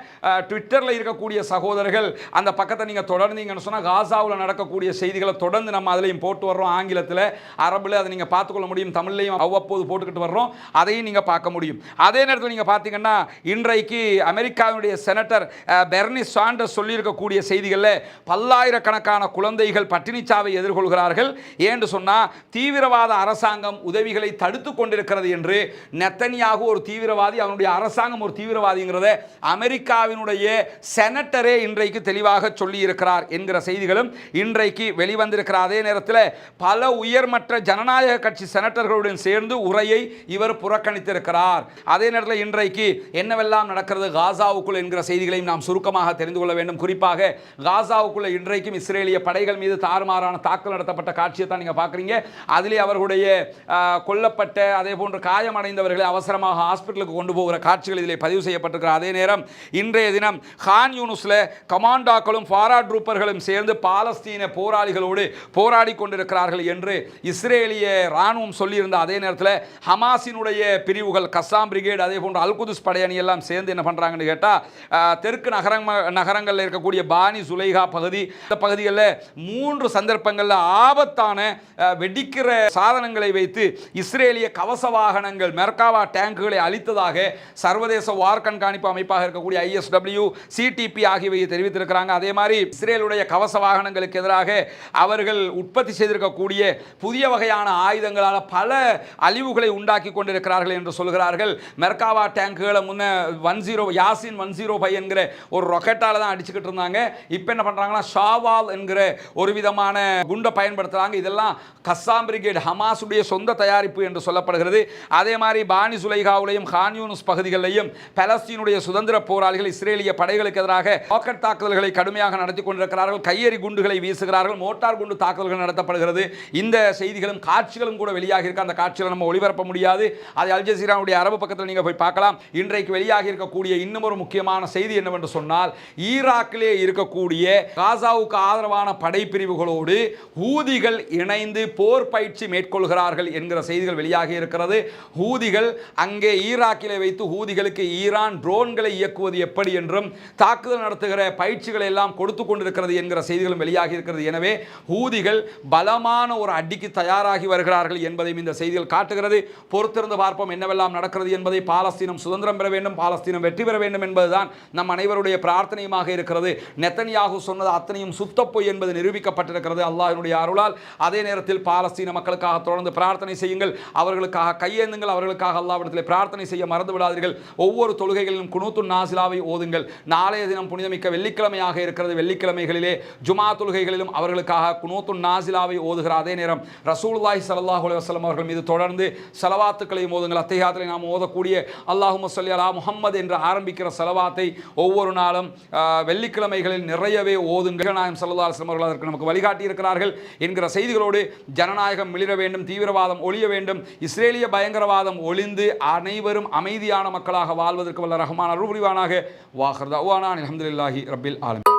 ட்விட்டரில் இருக்கக்கூடிய சகோதரர்கள் அந்த பக்கத்தை நீங்க தொடர்ந்தீங்கன்னு சொன்னா காசாவில் நடக்கக்கூடிய செய்திகளை தொடர்ந்து நம்ம அதிலையும் போட்டு வர்றோம். ஆங்கிலத்தில், அரபுல அதை நீங்க பார்த்துக்கொள்ள முடியும். தமிழ்லையும் அவ்வப்போது போட்டுக்கிட்டு வர்றோம், அதையும் நீங்க பார்க்க முடியும். அதே நேரத்தில் நீங்க பார்த்தீங்கன்னா, இன்றைக்கு அமெரிக்காவினுடைய செனட்டர் பெர்னி சாண்டர்ஸ் சொல்லியிருக்கக்கூடிய செய்திகளில் பல்லாயிரக்கணக்கான குழந்தைகள் பட்டினிச்சாவை எதிர்கொள்கிறார்கள். ஏன்னு சொன்னா தீவிரவாத அரசாங்கம் உதவிகளை தடுத்து கொண்டிருக்கிறது என்று. நெத்தன்யாகு ஒரு தீவிரவாதி, அவனுடைய அரசாங்கம் ஒரு தீவிரவாதிங்கிறத அமெரிக்காவினுடைய செனட்டரே இன்றைக்கு தெளிவாக சொல்லி இருக்கிறார் என்கிற செய்திகளும் இன்றைக்கு வெளிவந்திருக்கிற. அதே நேரத்தில் பல உயர்மட்ட ஜனநாயக கட்சி செனட்டர்களுடன் சேர்ந்து உரையை இவர் புறக்கணித்திருக்கிறார். அதே நேரத்தில் இன்றைக்கு என்னவெல்லாம் நடக்கிறது காசாவுக்குள் என்கிற செய்திகளையும் நாம் சுருக்கமாக தெரிந்து கொள்ள வேண்டும். குறிப்பாக காசாவுக்குள்ள இன்றைக்கும் இஸ்ரேலிய படைகள் மீது தாறுமாறான தாக்குதல் நடத்தப்பட்ட காட்சியை தான் நீங்க பார்க்குறீங்க. அதிலே அவர்களுடைய கொல்லப்பட்ட அதே போன்று காயமடைந்தவர்களை அவசரமாக ஹாஸ்பிட்டலுக்கு கொண்டு போகிற காட்சிகள் இதிலே பதிவு செய்யப்பட்டிருக்கிற. அதே நேரம் இன்றைய தினம் கான் யூனுஸ்ல கமாண்டாக்களும் ஃபாராட் ரூப்பர்களும் சேர்ந்து பாலஸ்தீன போராளிகளோடு போராடி கொண்டிருக்கிறார்கள் என்று இஸ்ரேலிய ராணுவம் சொல்லியிருந்த அதே நேரத்தில் ஹமாஸினுடைய பிரிவுகள் கஸ்ஸாம் பிரிகேட் அதே போன்று அல்குதுஸ் படையணி எல்லாம் சேர்ந்து என்ன பண்றாங்கன்னு கேட்டால், தெற்கு நகரங்களில் இருக்கக்கூடிய பானி சுலைகா பகுதி, இந்த பகுதிகளில் 3 சந்தர்ப்பங்களில் ஆபத்தான வெடிக்கிற சாதனங்களை வைத்து இஸ்ரேலிய கவச வாகனங்கள் மெர்காவா டேங்குகளை அழித்ததாக சர்வதேச வார் கண்காணிப்பு அமைப்பாக இருக்கக்கூடிய ISW, CTP ஆகியவை தெரிவித்திருக்கிறாங்க. அதே மாதிரி இஸ்ரேலுடைய கவச வாகனங்களுக்கு எதிராக அவர்கள் உற்பத்தி செய்திருக்கக்கூடிய புதிய வகையான ஆயுதங்களால் பல அழிவுகளை உண்டாக்கி கொண்டிருக்கிறார்கள் என்று சொல்கிறார்கள். மெர்காவா டேங்குகளை முன்ன 10 யாசின் 105 என்கிற ஒரு ராக்கெட்டால தான் அடிச்சுக்கிட்டு இருந்தாங்க. இப்போ என்ன பண்றாங்கன்னா ஷாவால் என்கிற ஒரு விதமான குண்டை பயன்படுத்துறாங்க. இதெல்லாம் கஸ்ஸாம் பிரிகேட் ஹமாஸுடைய சொந்த தயாரிப்பு என்று சொல்லப்படுகிறது. அதே மாதிரி பானி சுலைகாவிலையும் கான் யூனுஸ் பகுதிகளிலையும் பலஸ்தீனுடைய சுதந்திர போராளிகள் இஸ்ரேலிய படைகளுக்கு எதிராக ராக்கெட் தாக்குதல்களை கடுமையாக நடத்தி கொண்டிருக்கிறார்கள். கையெறி குண்டுகளை வீசுகிறார்கள், மோட்டார் குண்டு தாக்குதல்கள் நடத்தப்படுகிறது. இந்த செய்திகளும் காட்சிகளும் கூட வெளியாகி இருக்க. அந்த காட்சிகளை நம்ம ஒளிபரப்ப முடியாது. அது அல் ஜசீராவுடைய அரபு பக்கத்தில் நீங்க போய் பார்க்கலாம். இன்றைக்கு வெளியாகி இருக்கக்கூடிய இன்னும் ஒரு முக்கியமான செய்தி என்னவென்று சொன்னால், ஈராக்கிலே இருக்கக்கூடிய காசாவுக்கு ஆதரவான படைப்பிரிவுகளோடு ஹூதிகள் இணைந்து போர் பயிற்சி மேற்கொள்கிறார்கள் என்கிற செய்திகள் வெளியாகி இருக்கிறது. ஹூதிகள் அங்கே ஈராக்கிலே வைத்து ஹூதிகளுக்கு ஈரான் ட்ரோன்களை இயக்குவது எப்படி என்றும் தாக்குதல் நடத்துகிற பயிற்சிகளை எல்லாம் கொடுத்து கொண்டிருக்கிறது என்கிற செய்திகளும் வெளியாகி இருக்கிறது. எனவே ஹூதிகள் பலமான ஒரு அடிக்கு தயாராகி வருகிறார்கள் என்பதையும் இந்த செய்திகள் காட்டுகிறது. பொறுத்திருந்து பார்ப்போம் என்னவெல்லாம் நடக்கிறது என்பதை. பாலஸ்தீனம் சுதந்திரம் பெற வேண்டும், பாலஸ்தீனம் வெற்றி பெற வேண்டும் என்பதுதான் நம் அனைவருடைய பிரார்த்தனையுமாக இருக்கிறது. நெத்தன்யாகு சொன்னது அத்தனையும் சுத்தப்பொய் என்பது நிரூபிக்கப்பட்டிருக்கிறது அல்லாஹ்வினுடைய அருளால். அதே நேரத்தில் பாலஸ்தீன மக்களுக்காக தொடர்ந்து பிரார்த்தனை செய்யுங்கள், அவர்களுக்காக கையேந்துங்கள், அவர்களுக்காக அல்லாஹ்விடத்தில் பிரார்த்தனை செய்ய மறந்து விடாதீர்கள். ஒவ்வொரு தொழுகைகளிலும் குனூத்துன் நாசிலாவை ஓதுங்கள். நாளைய தினம் தினம் புனிதமிக்க வெள்ளிக்கிழமையாக இருக்கிறது. வெள்ளிக்கிழமைகளிலே ஜுமா தொழுகைகளிலும் அவர்களுக்காக குனூத்துன் நாசிலாவை ஓதுகிற அதே நேரம் ரசூலுல்லாஹி ஸல்லல்லாஹு அலைஹி வஸல்லம் அவர்கள் மீது தொடர்ந்து ஸலவாத்துக்களையும் ஓதுங்கள். அத்தஹியாத்திலே நாம் ஓதக்கூடிய அல்லாஹும்ம ஸல்லி அலா முஹம்மது என்று ஆரம்பிக்கிற ஸலவாத்தை ஒவ்வொரு நாளும் வெள்ளிக்கிழமைகளில் நிறையவே ஓதுங்கள். நாயகம் ஸல்லல்லாஹு அலைஹி வஸல்லம் அவர்கள் அதற்கு நமக்கு வழிகாட்டி இருக்கிறார்கள் என்கிற செய்திகளோடு ஜனநாயகம் மிளிர வேண்டும், தீவிரவாதம் ஒழிய வேண்டும், இஸ்ரேலிய பயங்கரவாதம் ஒளிந்து அனைவரும் அமைதியான மக்களாக வாழ்வதற்கு வல்ல ரஹ்மான் அருள் புரிவானாக. வாஹிர் தஅவானா அல்ஹம்துலில்லாஹி ரப்பில் ஆலமீன்.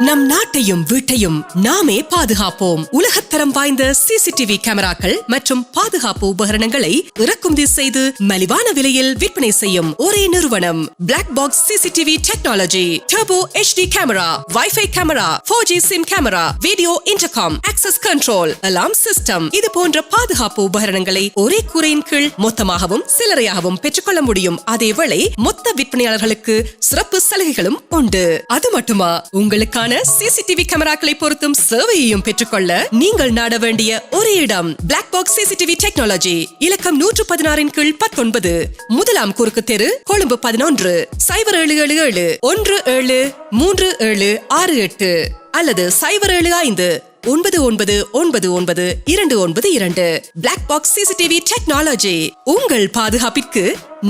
நம் நாட்டையும் வீட்டையும் நாமே பாதுகாப்போம். உலகத்தரம் வாய்ந்த சிசிடிவி கேமராக்கள் மற்றும் பாதுகாப்பு உபகரணங்களை இறக்குமதி செய்து மலிவான விலையில் விற்பனை செய்யும் ஒரே நிறுவனம் black box CCTV technology. Turbo HD camera, wifi camera, 4G SIM camera, video intercom, access control, alarm system, இது போன்ற பாதுகாப்பு உபகரணங்களை ஒரே கூரையின் கீழ் மொத்தமாகவும் சில்லறையாகவும் பெற்றுக்கொள்ள முடியும். அதேவேளை மொத்த விற்பனையாளர்களுக்கு சிறப்பு சலுகைகளும் உண்டு. அது மட்டுமா, உங்களுக்கான சிசிடிவி கேமராக்களை பொருத்தும் சேவையையும் பெற்றுக்கொள்ள நீங்கள் நாட வேண்டிய ஒரே இடம் பிளாக் பாக்ஸ் சிசிடிவி டெக்னாலஜி. இலக்கம் 116 கீழ் 19, முதலாம் குறுக்கு தெரு, கொழும்பு 11, 0777 173768 அல்லது 075 99999292. பிளாக் பாக்ஸ் சிசிடிவி டெக்னாலஜி, உங்கள் பாதுகாப்பிற்கு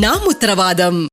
நாம் உத்தரவாதம்.